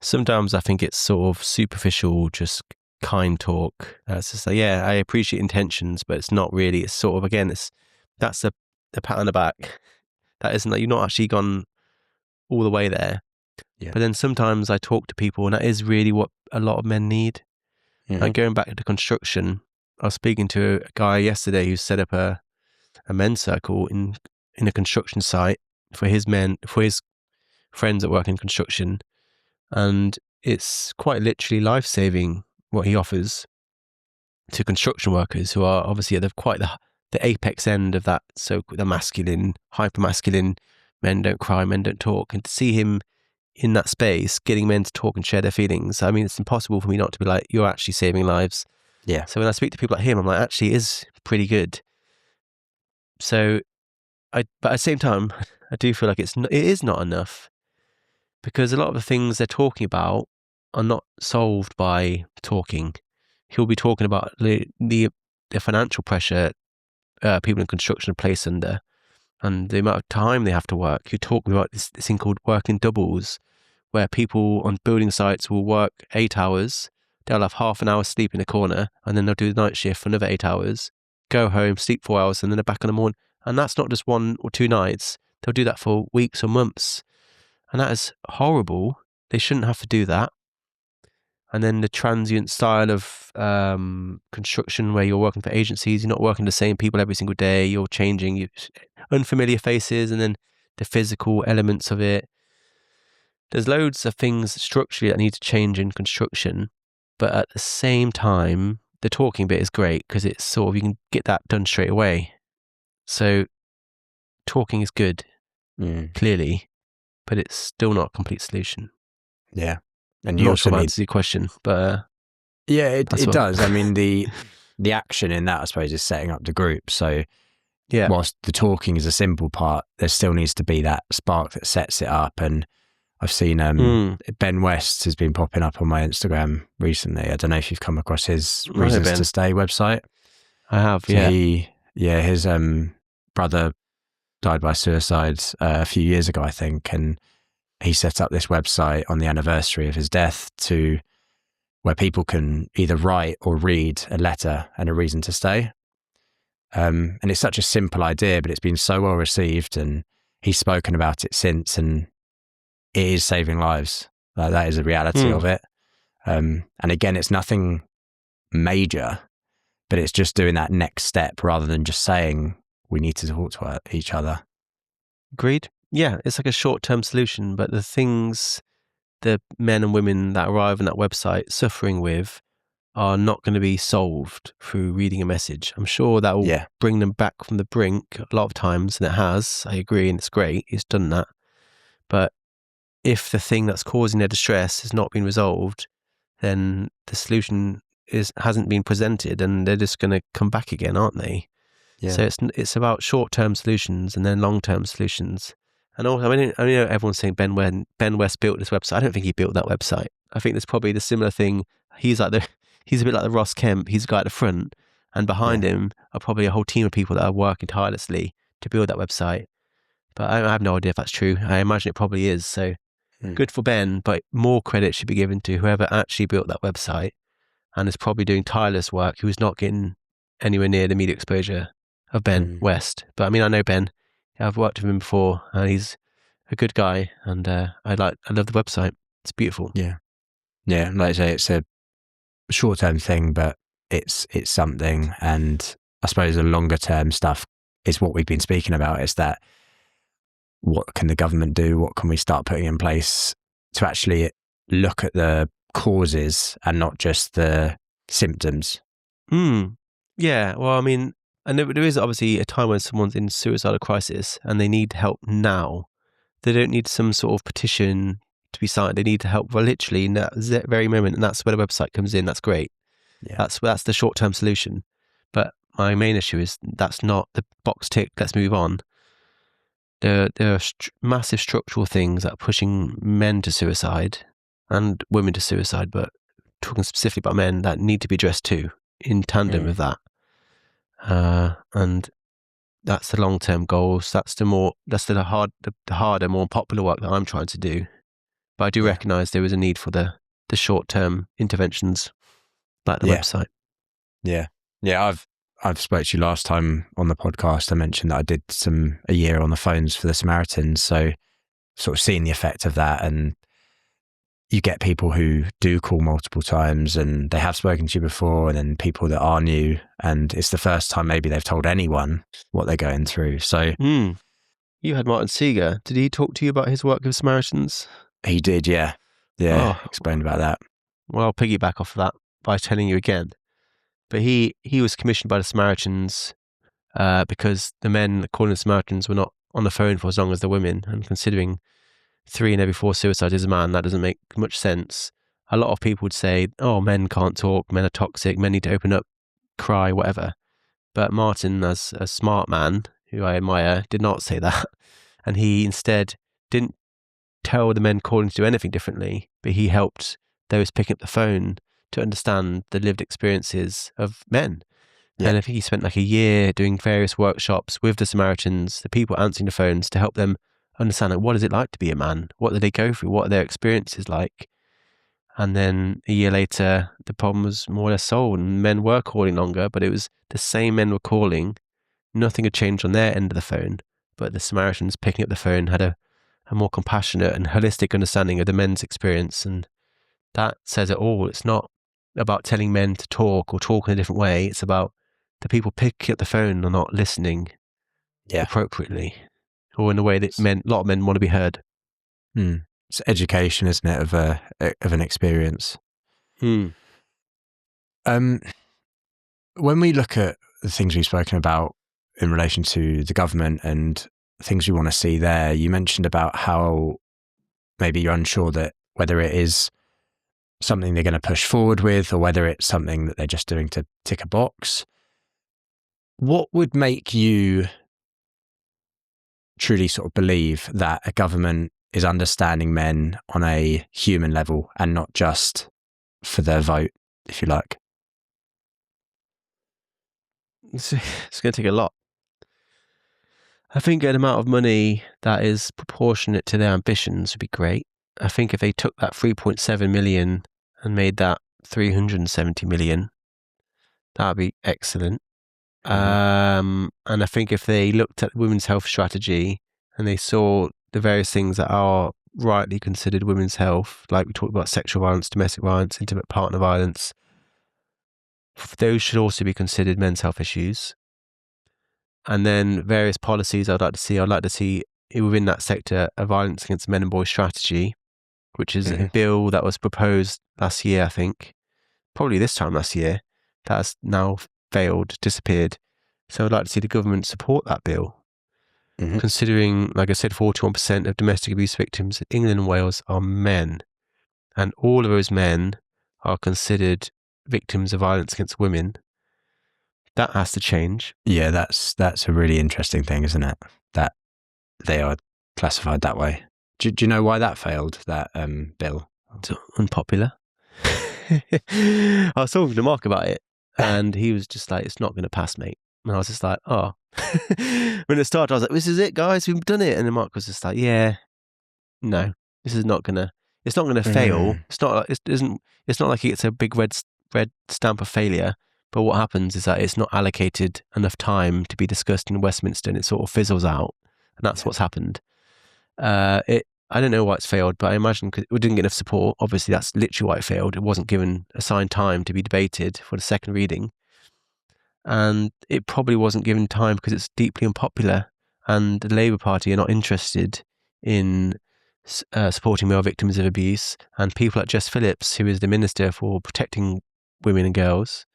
Sometimes I think it's sort of superficial, just kind talk. It's just like, I appreciate intentions, but it's not really. It's sort of, again, that's the pat on the back. That isn't like, you've not actually gone all the way there. Yeah. But then sometimes I talk to people, and that is really what a lot of men need. And going back to construction, I was speaking to a guy yesterday who set up a men's circle in a construction site for his friends that work in construction. And it's quite literally life-saving what he offers to construction workers who are obviously at the apex end of that. So the masculine, hyper-masculine, men don't cry, men don't talk. And to see him in that space, getting men to talk and share their feelings, I mean, it's impossible for me not to be like, you're actually saving lives. Yeah. So when I speak to people like him, I'm like, actually, it is pretty good. So, but at the same time, I do feel like it is not enough, because a lot of the things they're talking about are not solved by talking. He'll be talking about the financial pressure people in construction are placed under, and the amount of time they have to work. You're talking about this thing called working doubles, where people on building sites will work 8 hours, they'll have half an hour sleep in the corner, and then they'll do the night shift for another 8 hours, go home, sleep 4 hours, and then they're back in the morning. And that's not just 1 or 2 nights. They'll do that for weeks or months. And that is horrible. They shouldn't have to do that. And then the transient style of construction, where you're working for agencies, you're not working the same people every single day, you're changing unfamiliar faces, and then the physical elements of it. There's loads of things structurally that need to change in construction, but at the same time, the talking bit is great because it's sort of, you can get that done straight away. So talking is good, clearly, but it's still not a complete solution. Yeah. And you also answer your question, but it does. I mean, the action in that, I suppose, is setting up the group. So whilst the talking is a simple part, there still needs to be that spark that sets it up. And I've seen Ben West has been popping up on my Instagram recently. I don't know if you've come across his Reasons to Stay website. I have, so his brother died by suicide a few years ago, I think, and he set up this website on the anniversary of his death where people can either write or read a letter and a reason to stay. And it's such a simple idea, but it's been so well received, and he's spoken about it since, and it is saving lives. That is a reality of it. And again, it's nothing major, but it's just doing that next step rather than just saying we need to talk to each other. Agreed. Yeah, it's like a short-term solution, but the things the men and women that arrive on that website suffering with are not going to be solved through reading a message. I'm sure that will bring them back from the brink a lot of times, and it has. I agree, and it's great. It's done that. But if the thing that's causing their distress has not been resolved, then the solution hasn't been presented, and they're just going to come back again, aren't they? Yeah. So it's about short-term solutions and then long-term solutions. And also, I know everyone's saying Ben West built this website. I don't think he built that website. I think there's probably the similar thing. He's a bit like the Ross Kemp. He's the guy at the front, and behind him are probably a whole team of people that are working tirelessly to build that website. But I have no idea if that's true. I imagine it probably is. So good for Ben, but more credit should be given to whoever actually built that website and is probably doing tireless work, who is not getting anywhere near the media exposure of Ben West. But I mean, I know Ben. I've worked with him before, and he's a good guy, and I love the website. It's beautiful. Yeah. Like I say, it's a short-term thing, but it's something. And I suppose the longer-term stuff is what we've been speaking about. Is that what can the government do? What can we start putting in place to actually look at the causes and not just the symptoms? Yeah. Well, I mean, and there is obviously a time when someone's in suicidal crisis and they need help now. They don't need some sort of petition to be signed. They need to help literally in that very moment, and that's where the website comes in. That's great. Yeah. That's the short-term solution. But my main issue is that's not the box tick. Let's move on. There are massive structural things that are pushing men to suicide and women to suicide, but talking specifically about men, that need to be addressed too, in tandem with that. And that's the long-term goals. That's the harder, more popular work that I'm trying to do. But I do recognise there is a need for the short-term interventions, like the website. Yeah. I've spoke to you last time on the podcast. I mentioned that I did a year on the phones for the Samaritans. So sort of seeing the effect of that, and you get people who do call multiple times and they have spoken to you before, and then people that are new, and it's the first time maybe they've told anyone what they're going through. So you had Martin Seeger. Did he talk to you about his work with Samaritans? He did, yeah. Explained about that. Well, I'll piggyback off of that by telling you again. But he was commissioned by the Samaritans because the men calling the Samaritans were not on the phone for as long as the women, and considering 3 in every 4 suicides is a man, that doesn't make much sense. A lot of people would say, oh, men can't talk, men are toxic, men need to open up, cry, whatever. But Martin, as a smart man, who I admire, did not say that. And he instead didn't tell the men calling to do anything differently, but he helped those picking up the phone to understand the lived experiences of men. Yeah. And I think he spent like a year doing various workshops with the Samaritans, the people answering the phones, to help them understand, like, what is it like to be a man? What do they go through? What are their experiences like? And then a year later, the problem was more or less solved, and men were calling longer, but it was the same men were calling. Nothing had changed on their end of the phone, but the Samaritans picking up the phone had a more compassionate and holistic understanding of the men's experience. And that says it all. It's not about telling men to talk or talk in a different way. It's about the people picking up the phone are not listening appropriately, or in a way that a lot of men want to be heard. It's education, isn't it, of an experience. When we look at the things we've spoken about in relation to the government and things we want to see there, you mentioned about how maybe you're unsure that whether it is something they're going to push forward with or whether it's something that they're just doing to tick a box. What would make you truly sort of believe that a government is understanding men on a human level and not just for their vote, if you like? It's going to take a lot. I think an amount of money that is proportionate to their ambitions would be great. I think if they took that 3.7 million and made that 370 million, that would be excellent. And I think if they looked at women's health strategy and they saw the various things that are rightly considered women's health, like we talked about sexual violence, domestic violence, intimate partner violence, those should also be considered men's health issues. And then various policies I'd like to see within that sector a violence against men and boys strategy, which is a bill that was proposed last year, I think, probably this time last year, that has now failed, disappeared. So I'd like to see the government support that bill, considering, like I said, 41% of domestic abuse victims in England and Wales are men. And all of those men are considered victims of violence against women. That has to change. Yeah, that's a really interesting thing, isn't it? That they are classified that way. Do you know why that failed, that bill? It's unpopular. I was talking to Mark about it, and he was just like, it's not going to pass, mate. And I was just like, oh. When it started, I was like, this is it, guys, we've done it. And then Mark was just like, yeah, no, this is not gonna, it's not gonna fail. It's not like, it's not like it gets a big red stamp of failure. But what happens is that it's not allocated enough time to be discussed in Westminster, and it sort of fizzles out. And that's what's happened. I don't know why it's failed, but I imagine because it didn't get enough support. Obviously, that's literally why it failed. It wasn't given assigned time to be debated for the second reading. And it probably wasn't given time because it's deeply unpopular. And the Labour Party are not interested in supporting male victims of abuse. And people like Jess Phillips, who is the Minister for Protecting Women and Girls,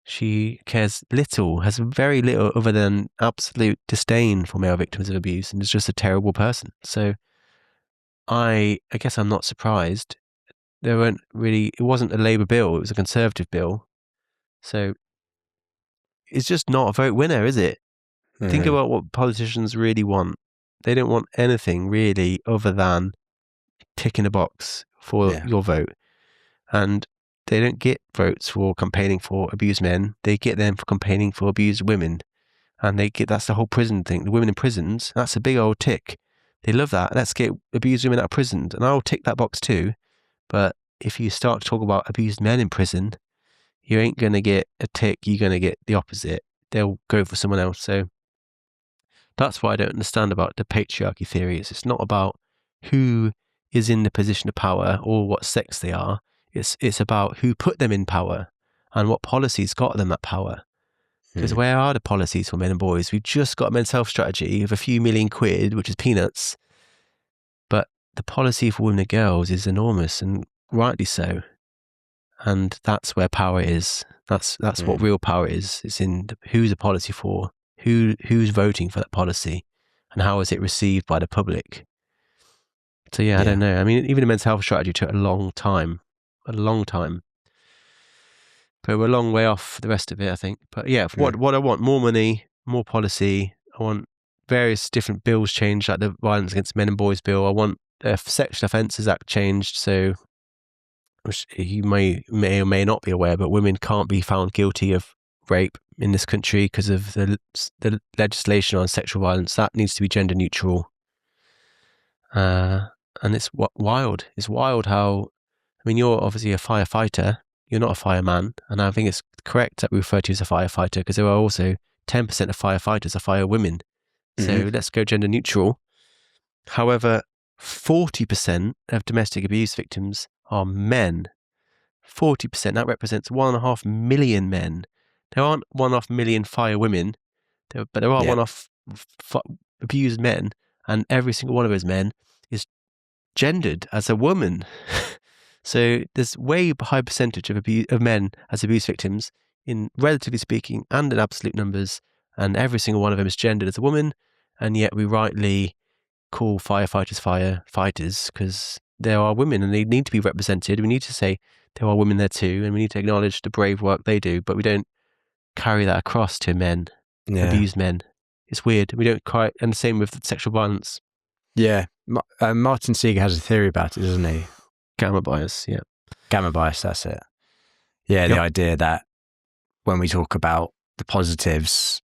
she cares little, has very little other than absolute disdain for male victims of abuse, and is just a terrible person. So I guess I'm not surprised. It wasn't a Labour bill, it was a Conservative bill. So it's just not a vote winner, is it? Think about what politicians really want. They don't want anything really other than ticking a box for your vote. And they don't get votes for campaigning for abused men. They get them for campaigning for abused women. And that's the whole prison thing. The women in prisons, that's a big old tick. They love that. Let's get abused women out of prison. And I'll tick that box too. But if you start to talk about abused men in prison, you ain't going to get a tick. You're going to get the opposite. They'll go for someone else. So that's what I don't understand about the patriarchy theories. It's not about who is in the position of power or what sex they are. It's about who put them in power and what policies got them that power. Because where are the policies for men and boys? We've just got a men's health strategy of a few million quid, which is peanuts. But the policy for women and girls is enormous, and rightly so. And that's where power is. That's what real power is. It's in who's the policy for, who's voting for that policy, and how is it received by the public. So I don't know. I mean, even the men's health strategy took a long time. But we're a long way off the rest of it, I think. But what I want, more money, more policy. I want various different bills changed, like the Violence Against Men and Boys bill. I want the Sexual Offences Act changed, so, which you may or may not be aware, but women can't be found guilty of rape in this country because of the legislation on sexual violence. That needs to be gender neutral. And it's wild. It's wild how, I mean, you're obviously a firefighter. You're not a fireman. And I think it's correct that we refer to you as a firefighter because there are also 10% of firefighters are fire women. So let's go gender neutral. However, 40% of domestic abuse victims are men. 40%, that represents 1.5 million men. There aren't 1.5 million fire women, but there are 1.5 abused men, and every single one of those men is gendered as a woman. So there's way high percentage of men as abuse victims in relatively speaking and in absolute numbers, and every single one of them is gendered as a woman, and yet we rightly call firefighters firefighters because there are women and they need to be represented. We need to say there are women there too, and we need to acknowledge the brave work they do, but we don't carry that across to men, abused men. It's weird. We don't quite, and the same with sexual violence. Yeah. Martin Seeger has a theory about it, doesn't he? Gamma bias, Gamma bias, that's it. Yeah, the idea that when we talk about the positives,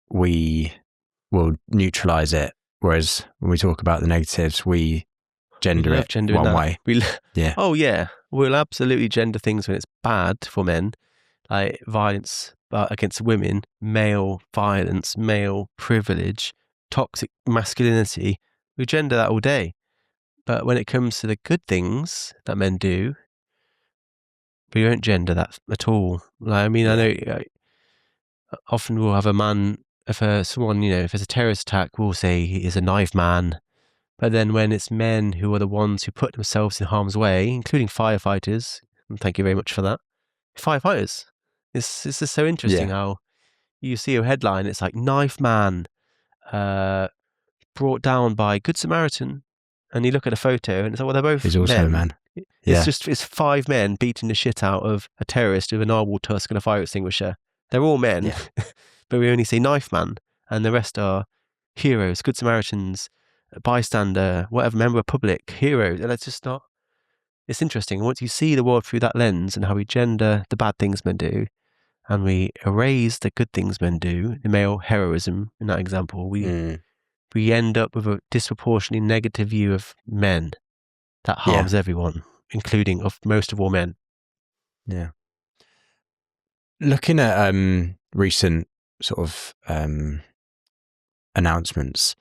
we will neutralize it, whereas when we talk about the negatives, we gender it one way. Oh yeah, we'll absolutely gender things when it's bad for men, like violence against women, male violence, male privilege, toxic masculinity. We gender that all day. But when it comes to the good things that men do, we don't gender that at all. Like, I mean, I know often we'll have a man, if there's a terrorist attack, we'll say he is a knife man. But then when it's men who are the ones who put themselves in harm's way, including firefighters, and thank you very much for that, Firefighters. It's just so interesting how you see a headline, it's like knife man brought down by Good Samaritan, and you look at a photo and it's like, well, they're both He's also a man. It's 5 men beating the shit out of a terrorist with a narwhal tusk and a fire extinguisher. They're all men, but we only say knife man, and the rest are heroes, Good Samaritans, bystander, whatever, member of public, heroes. And it's just not. It's interesting. Once you see the world through that lens and how we gender the bad things men do, and we erase the good things men do, the male heroism in that example, we end up with a disproportionately negative view of men that harms everyone, including most of all men. Yeah. Looking at recent sort of announcements,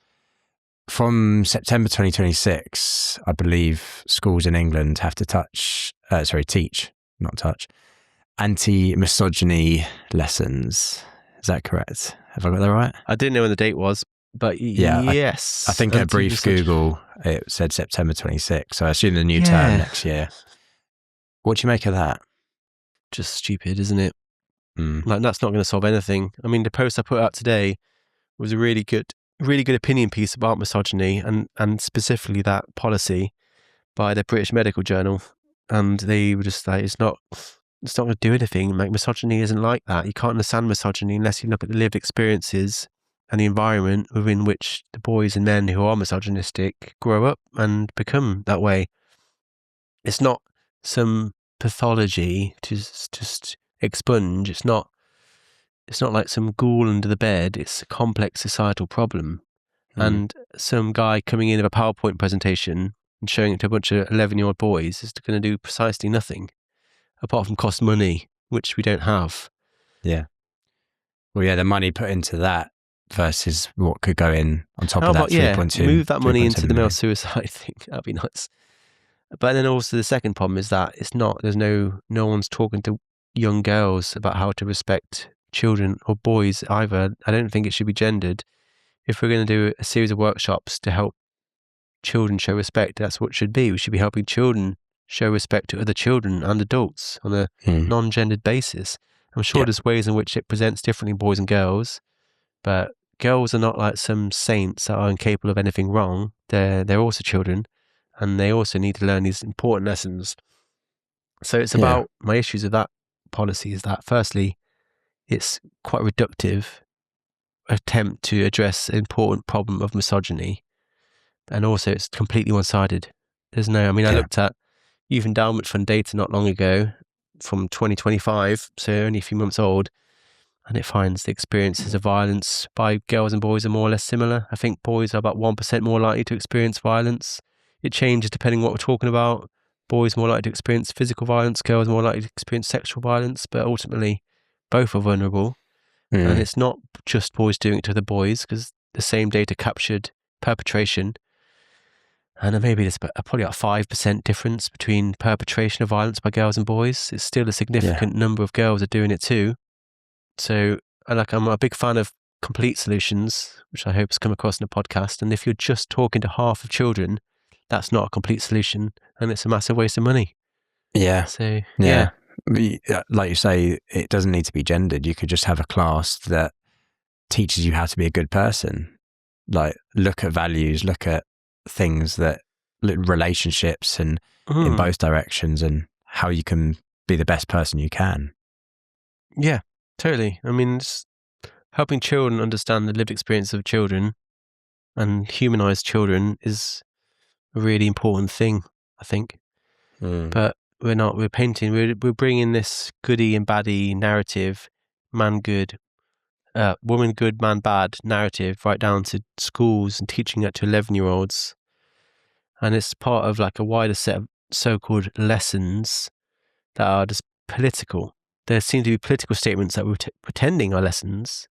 from September 2026, I believe schools in England have to teach, not touch, anti-misogyny lessons. Is that correct? Have I got that right? I didn't know when the date was, but yes. I think at a brief Google, it said September 26. So I assume the new term next year. What do you make of that? Just stupid, isn't it? Like, that's not going to solve anything. I mean, the post I put out today was a really good opinion piece about misogyny and specifically that policy by the British Medical Journal. And they were just like, it's not going to do anything. Like, misogyny isn't like that. You can't understand misogyny unless you look at the lived experiences and the environment within which the boys and men who are misogynistic grow up and become that way. It's not some pathology to just expunge. It's not like some ghoul under the bed. It's a complex societal problem. And some guy coming in with a PowerPoint presentation and showing it to a bunch of 11-year-old boys is going to do precisely nothing apart from cost money, which we don't have. Yeah. Well, the money put into that versus what could go in on top of that 3.2. Move that money into the male suicide thing. That'd be nice. But then also the second problem is that no one's talking to young girls about how to respect children or boys either. I don't think it should be gendered. If we're going to do a series of workshops to help children show respect, that's what it should be. We should be helping children show respect to other children and adults on a non-gendered basis. I'm sure there's ways in which it presents differently in boys and girls, but girls are not like some saints that are incapable of anything wrong. They're also children, and they also need to learn these important lessons. So it's about my issues with that policy is that, firstly, it's quite reductive attempt to address an important problem of misogyny, and also it's completely one-sided. I looked at Youth Endowment Fund data not long ago from 2025, so only a few months old, and it finds the experiences of violence by girls and boys are more or less similar. I think boys are about 1% more likely to experience violence. It changes depending on what we're talking about. Boys more likely to experience physical violence, girls more likely to experience sexual violence, but ultimately both are vulnerable. And it's not just boys doing it to the boys, because the same data captured perpetration. And maybe there's probably about 5% difference between perpetration of violence by girls and boys. It's still a significant number of girls are doing it too. So I'm a big fan of complete solutions, which I hope has come across in the podcast. And if you're just talking to half of children, that's not a complete solution. And it's a massive waste of money. Yeah. So, like you say, it doesn't need to be gendered. You could just have a class that teaches you how to be a good person. Like, look at values, look at things relationships and in both directions, and how you can be the best person you can. Yeah, totally. I mean, it's helping children understand the lived experience of children and humanize children is a really important thing, I think. But we're bringing this goody and baddie narrative, man good, woman good, man bad narrative right down to schools and teaching that to 11-year-olds. And it's part of like a wider set of so-called lessons that are just political. There seem to be political statements that we're pretending are lessons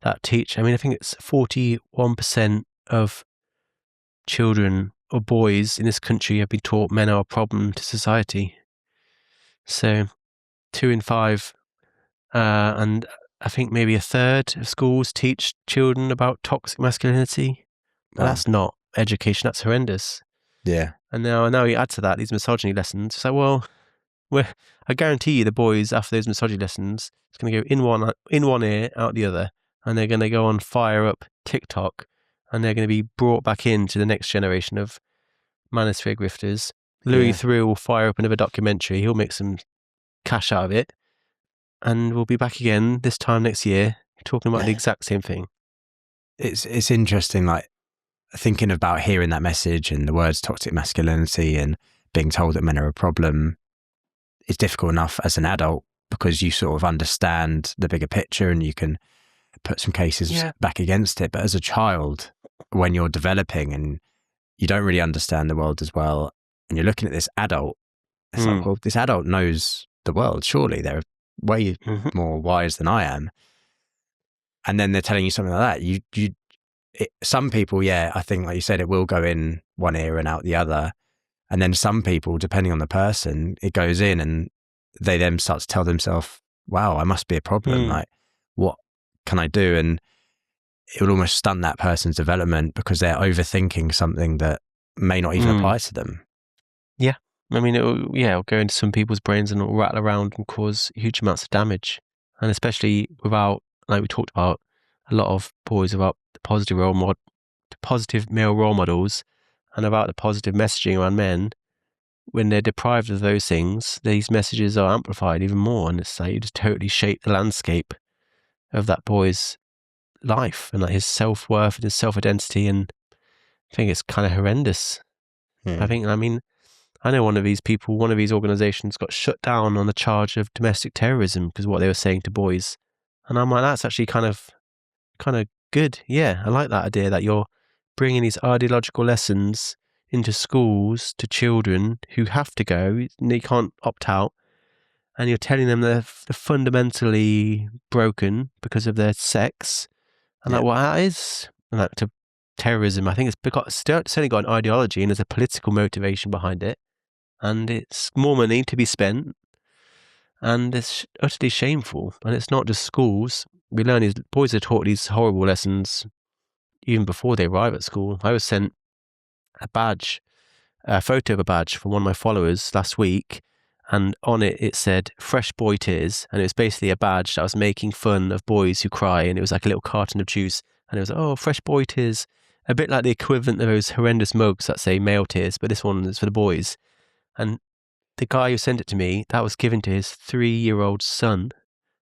that teach. I mean, I think it's 41% of children or boys in this country have been taught men are a problem to society. So 2 in 5, and I think maybe a third of schools teach children about toxic masculinity. Wow. That's not education. That's horrendous. Yeah. And now you add to that these misogyny lessons. It's like, well, I guarantee you the boys, after those misogyny lessons, it's going to go in one ear, out the other, and they're going to go on fire up TikTok, and they're going to be brought back into the next generation of manosphere grifters. Louis Theroux will fire up another documentary. He'll make some cash out of it, and we'll be back again this time next year talking about the exact same thing. It's interesting, like thinking about hearing that message and the words toxic masculinity and being told that men are a problem. It's difficult enough as an adult because you sort of understand the bigger picture and you can put some cases back against it. But as a child, when you're developing and you don't really understand the world as well, and you're looking at this adult, it's like, well, this adult knows the world. Surely they're way more wise than I am. And then they're telling you something like that. Some people, I think, like you said, it will go in one ear and out the other. And then some people, depending on the person, it goes in and they then start to tell themselves, wow, I must be a problem. Like, what can I do? And it will almost stunt that person's development because they're overthinking something that may not even apply to them. Yeah. I mean, it'll go into some people's brains and it'll rattle around and cause huge amounts of damage. And especially without, like we talked about, a lot of boys about the positive male role models and about the positive messaging around men. When they're deprived of those things, these messages are amplified even more. And it's like you just totally shape the landscape of that boy's life and like his self-worth and his self-identity. And I think it's kind of horrendous. I know one of these organizations got shut down on the charge of domestic terrorism because of what they were saying to boys. And I'm like, that's actually kind of good. Yeah, I like that idea that you're bringing these ideological lessons into schools to children who have to go, and they can't opt out, and you're telling them they're fundamentally broken because of their sex, and like what that is, and like to terrorism. I think it's certainly got an ideology and there's a political motivation behind it, and it's more money to be spent, and it's utterly shameful. And it's not just schools. We learn these boys are taught these horrible lessons even before they arrive at school. I was sent a photo of a badge from one of my followers last week, and on it said "Fresh Boy Tears," and it was basically a badge that was making fun of boys who cry, and it was like a little carton of juice, and it was "Oh, Fresh Boy Tears," a bit like the equivalent of those horrendous mugs that say male tears, but this one is for the boys. And the guy who sent it to me, that was given to his 3-year-old son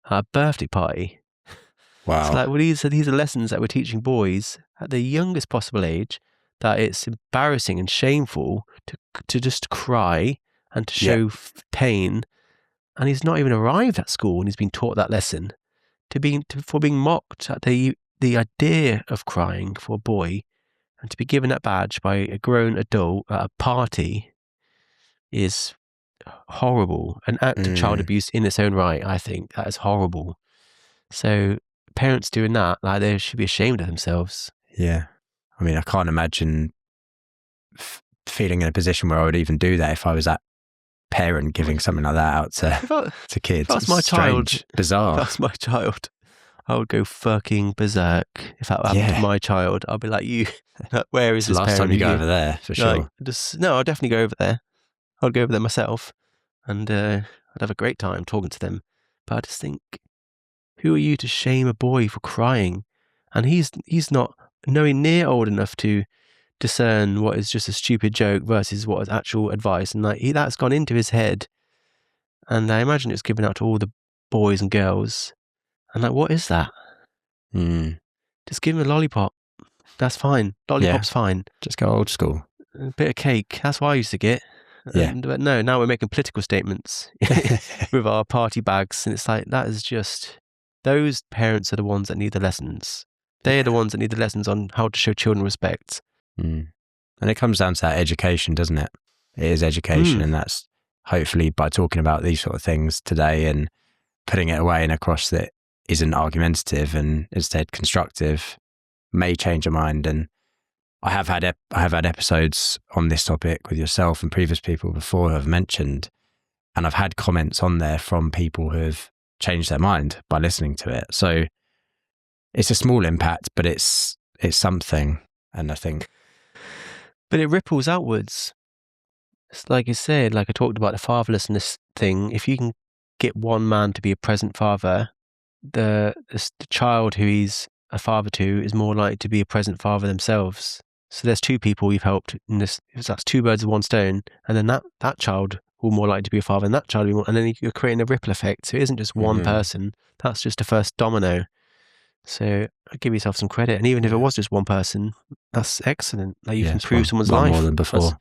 at a birthday party. Wow. It's like, well, these are lessons that we're teaching boys at the youngest possible age, that it's embarrassing and shameful to just cry and to show pain. And he's not even arrived at school and he's been taught that lesson. For being mocked at the idea of crying for a boy, and to be given that badge by a grown adult at a party is horrible. An act of child abuse in its own right, I think. That is horrible. So parents doing that, like, they should be ashamed of themselves. Yeah. I mean, I can't imagine feeling in a position where I would even do that if I was that parent giving something like that out to kids. That's my child. Bizarre. That's my child. I would go fucking berserk if that happened to my child. I'd be like, you, where is this last time you go over there, for sure. No, I'd definitely go over there. I'd go over there myself, and I'd have a great time talking to them. But I just think, who are you to shame a boy for crying? And he's not nowhere near old enough to discern what is just a stupid joke versus what is actual advice. And like that's gone into his head. And I imagine it's given out to all the boys and girls. And like, what is that? Just give him a lollipop. That's fine. Lollipop's fine. Just go old school. A bit of cake. That's what I used to get. Yeah. But no, now we're making political statements with our party bags. And it's like, that is just, those parents are the ones that need the lessons. They're the ones that need the lessons on how to show children respect. And it comes down to that education, doesn't it? It is education. And that's hopefully by talking about these sort of things today and putting it away in a cross that isn't argumentative and instead constructive may change your mind. And I have had episodes on this topic with yourself and previous people before who have mentioned, and I've had comments on there from people who have changed their mind by listening to it. So it's a small impact, but it's something. And I think, but it ripples outwards. It's like you said, like I talked about the fatherlessness thing. If you can get one man to be a present father, the child who he's a father to is more likely to be a present father themselves. So there's two people we've helped in this. That's two birds with one stone, and then that child will more likely to be a father, and that child will be more, and then you're creating a ripple effect. So it isn't just one person. That's just the first domino. So give yourself some credit, and even if it was just one person, that's excellent. Like you've improved someone's life. More than before.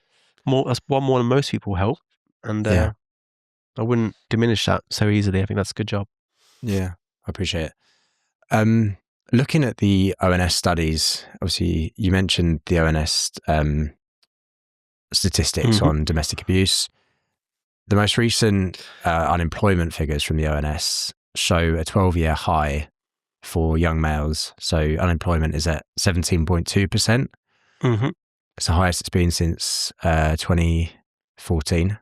That's one more than most people help, and I wouldn't diminish that so easily. I think that's a good job. Yeah, I appreciate it. Looking at the ONS studies, obviously you mentioned the ONS statistics on domestic abuse. The most recent unemployment figures from the ONS show a 12-year high for young males. So unemployment is at 17.2%. It's the highest it's been since 2014.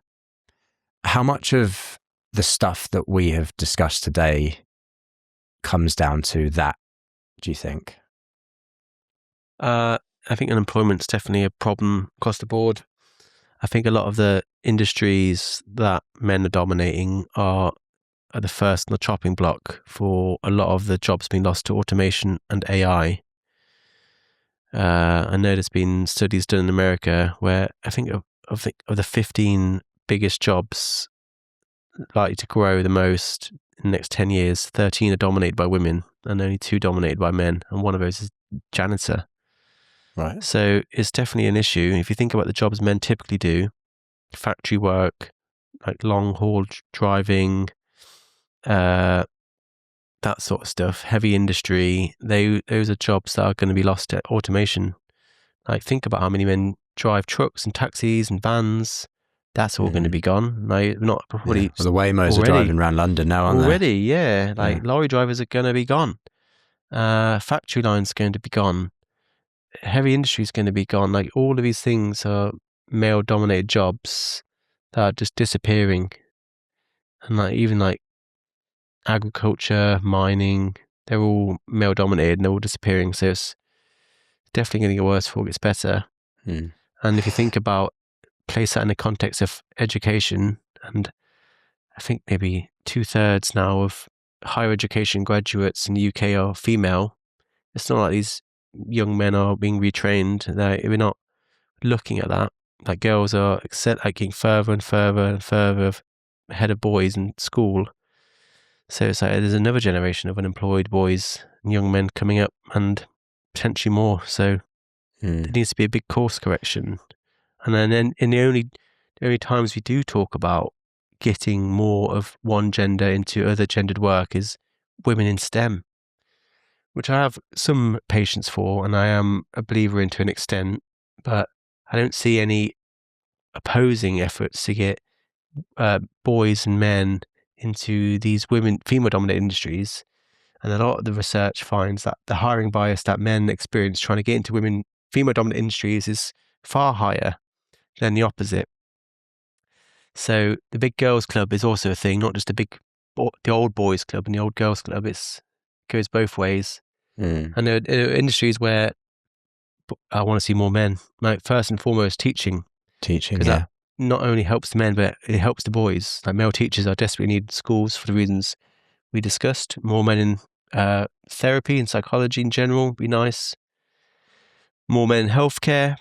How much of the stuff that we have discussed today comes down to that, do you think? I think unemployment's definitely a problem across the board. I think a lot of the industries that men are dominating are the first on the chopping block for a lot of the jobs being lost to automation and AI. I know there's been studies done in America where I think of the 15 biggest jobs likely to grow the most in the next 10 years, 13 are dominated by women and only 2 dominated by men. And one of those is janitor. Right. So it's definitely an issue. If you think about the jobs men typically do, factory work, like long haul driving, that sort of stuff, heavy industry, those are jobs that are going to be lost to automation. Like think about how many men drive trucks and taxis and vans. That's all going to be gone. Like not probably. Well, the Waymos are driving around London now, aren't they? Yeah. Like lorry drivers are going to be gone. Factory lines are going to be gone. Heavy industry is going to be gone. Like all of these things are male-dominated jobs that are just disappearing. And like even like agriculture, mining, they're all male-dominated and they're all disappearing. So it's definitely going to get worse before it gets better. And if you think about, place that in the context of education, and I think maybe 2/3 now of higher education graduates in the UK are female. It's not like these young men are being retrained. We're not looking at that. Like girls are getting further and further and further ahead of boys in school. So it's like there's another generation of unemployed boys and young men coming up, and potentially more. So there needs to be a big course correction. And then in the only times we do talk about getting more of one gender into other gendered work is women in STEM, which I have some patience for, and I am a believer in to an extent, but I don't see any opposing efforts to get boys and men into these female-dominated industries. And a lot of the research finds that the hiring bias that men experience trying to get into female-dominated industries is far higher than the opposite. So the big girls club is also a thing, not just the old boys club and the old girls club. It goes both ways. And there are industries where I want to see more men. Like first and foremost, teaching. Because that not only helps the men, but it helps the boys. Like male teachers are desperately needed in schools for the reasons we discussed. More men in therapy and psychology in general would be nice. More men in healthcare.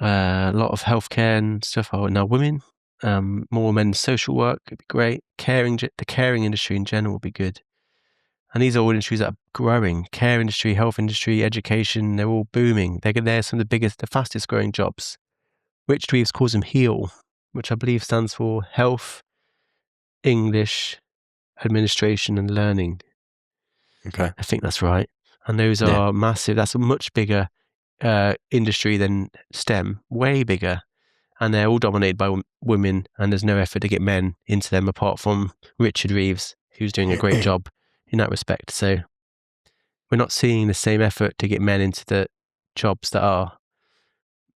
A lot of healthcare and stuff are now women. More men in social work would be great. The caring industry in general would be good. And these are all industries that are growing. Care industry, health industry, education, they're all booming. They're some of the fastest growing jobs. Rich Dweebs calls them HEAL, which I believe stands for Health, English, Administration and Learning. Okay. I think that's right. And those are massive. That's a much bigger industry than STEM, way bigger. And they're all dominated by women, and there's no effort to get men into them apart from Richard Reeves, who's doing a great job in that respect. So we're not seeing the same effort to get men into the jobs that are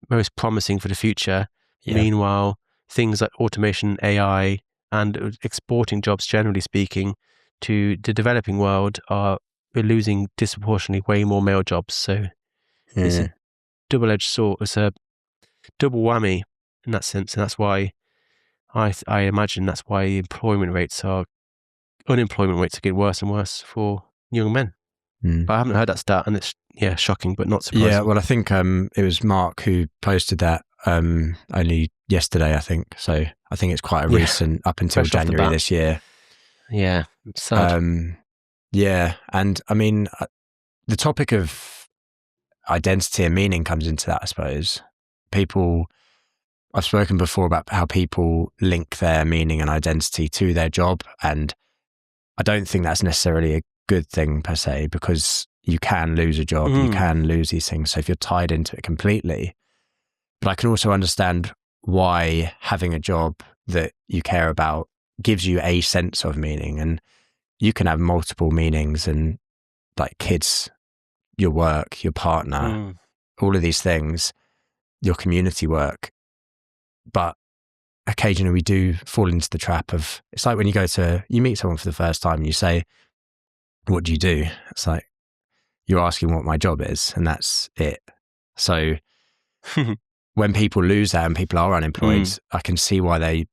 most promising for the future. Meanwhile, things like automation, AI, and exporting jobs, generally speaking, to the developing world we're losing disproportionately way more male jobs. So it's a double-edged sword. It's a double whammy. in that sense. And that's why I imagine that's why unemployment rates are getting worse and worse for young men. But I haven't heard that stat, and it's shocking, but not surprising. Yeah, well, I think it was Mark who posted that only yesterday, I think. So I think it's quite a recent, up until Fresh off the January bat. this year. Yeah, it's sad. Yeah, and I mean, the topic of identity and meaning comes into that, I suppose. I've spoken before about how people link their meaning and identity to their job, and I don't think that's necessarily a good thing per se, because you can lose a job, you can lose these things. So if you're tied into it completely, but I can also understand why having a job that you care about gives you a sense of meaning, and you can have multiple meanings, and like kids, your work, your partner, all of these things, your community work. But occasionally we do fall into the trap of, it's like when you meet someone for the first time and you say, what do you do? It's like, you're asking what my job is, and that's it. So when people lose that and people are unemployed, I can see why they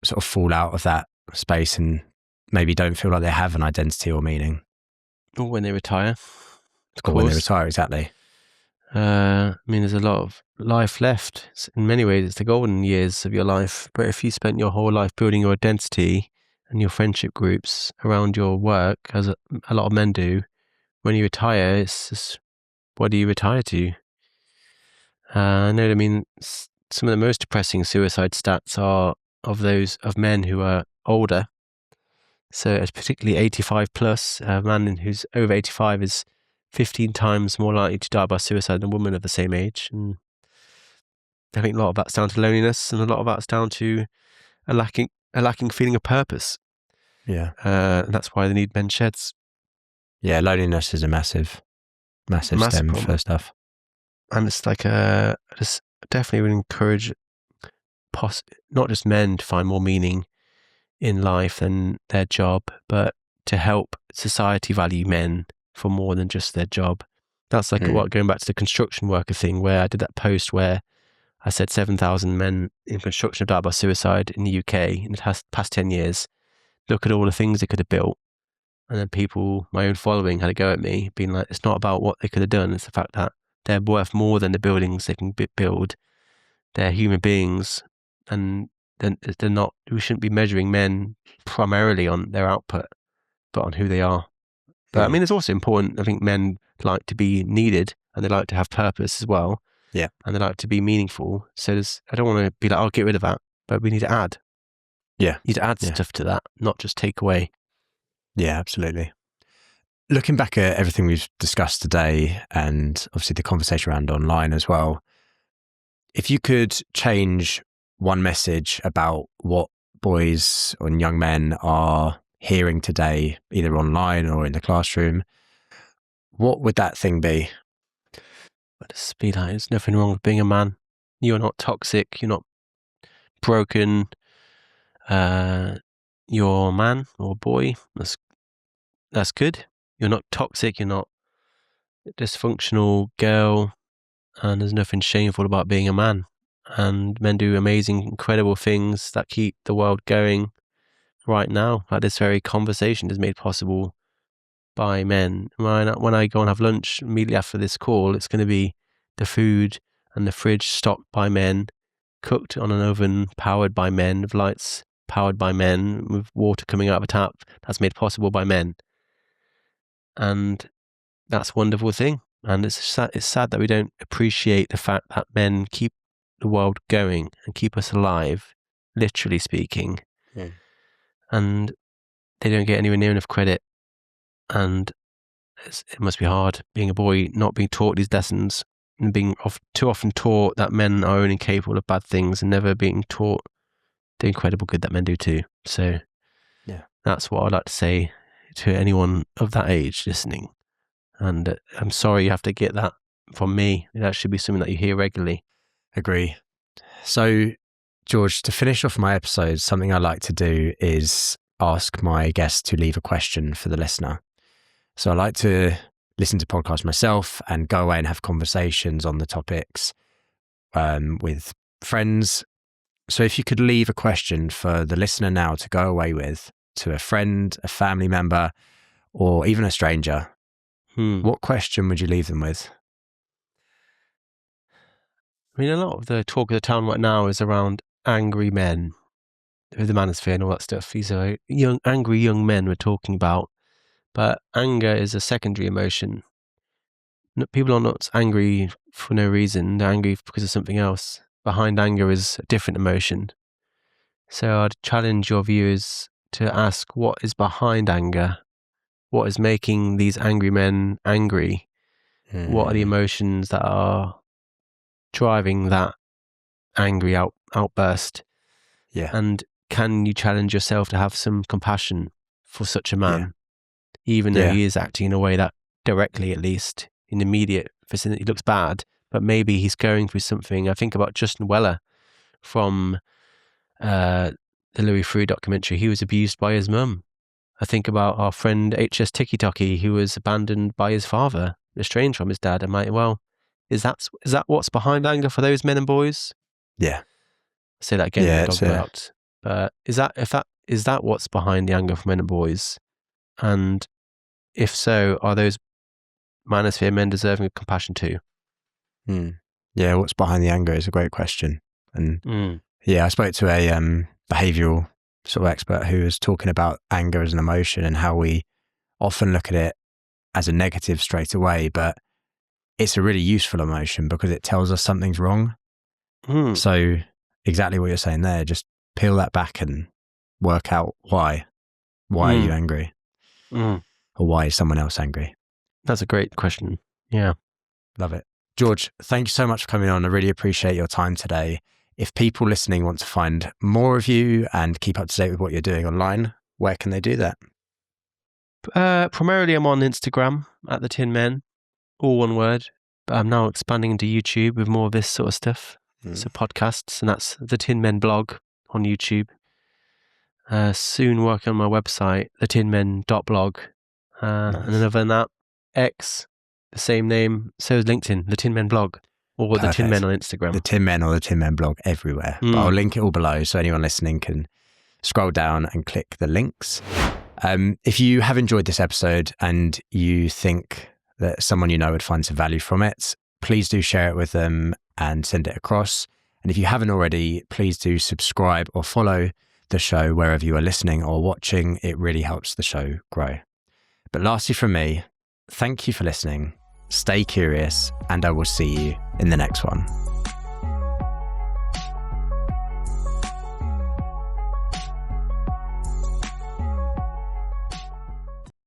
sort of fall out of that space and maybe don't feel like they have an identity or meaning. Or when they retire. Or when they retire, exactly. I mean, there's a lot of life left. In many ways, it's the golden years of your life. But if you spent your whole life building your identity and your friendship groups around your work, as a lot of men do, when you retire, it's just, what do you retire to? I know, I mean, some of the most depressing suicide stats are of men who are older. So it's particularly 85 plus. A man who's over 85 is 15 times more likely to die by suicide than a woman of the same age. And I think a lot of that's down to loneliness, and a lot of that's down to a lacking feeling of purpose. Yeah. And that's why they need men's sheds. Yeah, loneliness is a massive stem problem for stuff. And it's like, I just definitely would encourage not just men to find more meaning in life than their job, but to help society value men for more than just their job. That's like going back to the construction worker thing, where I did that post where I said 7,000 men in construction have died by suicide in the UK in the past 10 years. Look at all the things they could have built. And then people, my own following, had a go at me, being like, it's not about what they could have done, it's the fact that they're worth more than the buildings they can build. They're human beings, and they're not, we shouldn't be measuring men primarily on their output, but on who they are. But I mean, it's also important, I think men like to be needed, and they like to have purpose as well. Yeah. And they like to be meaningful. So I don't want to be like, I'll get rid of that, but we need to add. Yeah. You need to add stuff to that, not just take away. Yeah, absolutely. Looking back at everything we've discussed today, and obviously the conversation around online as well, if you could change one message about what boys and young men are hearing today, either online or in the classroom, what would that thing be? But just be like, there's nothing wrong with being a man. You're not toxic. You're not broken. You're a man or a boy. That's good. You're not toxic. You're not a dysfunctional girl. And there's nothing shameful about being a man. And men do amazing, incredible things that keep the world going right now. Like this very conversation is made possible by men. When I go and have lunch immediately after this call, it's going to be the food and the fridge stocked by men, cooked on an oven powered by men, with lights powered by men, with water coming out of a tap that's made possible by men. And that's a wonderful thing. And it's sad that we don't appreciate the fact that men keep the world going and keep us alive, literally speaking. Yeah. And they don't get anywhere near enough credit. And it must be hard being a boy, not being taught these lessons, and being too often taught that men are only capable of bad things, and never being taught the incredible good that men do too. So that's what I'd like to say to anyone of that age listening. And I'm sorry you have to get that from me. That should be something that you hear regularly. Agree. So, George, to finish off my episode, something I like to do is ask my guests to leave a question for the listener. So I like to listen to podcasts myself and go away and have conversations on the topics with friends, So if you could leave a question for the listener now to go away with to a friend, a family member, or even a stranger, what question would you leave them with? I mean, a lot of the talk of the town right now is around angry men, the manosphere and all that stuff. These are angry young men we're talking about. But anger is a secondary emotion. People are not angry for no reason. They're angry because of something else. Behind anger is a different emotion. So I'd challenge your viewers to ask, what is behind anger? What is making these angry men angry? What are the emotions that are driving that angry outburst? Yeah. And can you challenge yourself to have some compassion for such a man, even though he is acting in a way that directly, at least in the immediate vicinity, looks bad, but maybe he's going through something. I think about Justin Weller from the Louis Theroux documentary. He was abused by his mum. I think about our friend H.S. Tiki-Taki, who was abandoned by his father, estranged from his dad. Is that what's behind anger for those men and boys? Yeah. I'll say that again, dog out. But is that what's behind the anger for men and boys? And if so, are those manosphere men deserving of compassion too? Yeah, what's behind the anger is a great question. And I spoke to a behavioural sort of expert who was talking about anger as an emotion and how we often look at it as a negative straight away, but it's a really useful emotion because it tells us something's wrong. So exactly what you're saying there, just peel that back and work out why. Why are you angry? Or why is someone else angry? That's a great question. Yeah. Love it. George, thank you so much for coming on. I really appreciate your time today. If people listening want to find more of you and keep up to date with what you're doing online, where can they do that? Primarily I'm on Instagram at TheTinMen, all one word, but I'm now expanding into YouTube with more of this sort of stuff. So podcasts, and that's the TinMen blog on YouTube. Soon working on my website, thetinmen.blog. And then other than that, X, the same name, so is LinkedIn, the TinMen blog, or the TinMen on Instagram. The TinMen or the TinMen blog everywhere. But I'll link it all below so anyone listening can scroll down and click the links. If you have enjoyed this episode and you think that someone you know would find some value from it, please do share it with them and send it across. And if you haven't already, please do subscribe or follow the show wherever you are listening or watching. It really helps the show grow. But lastly from me, thank you for listening. Stay curious, and I will see you in the next one.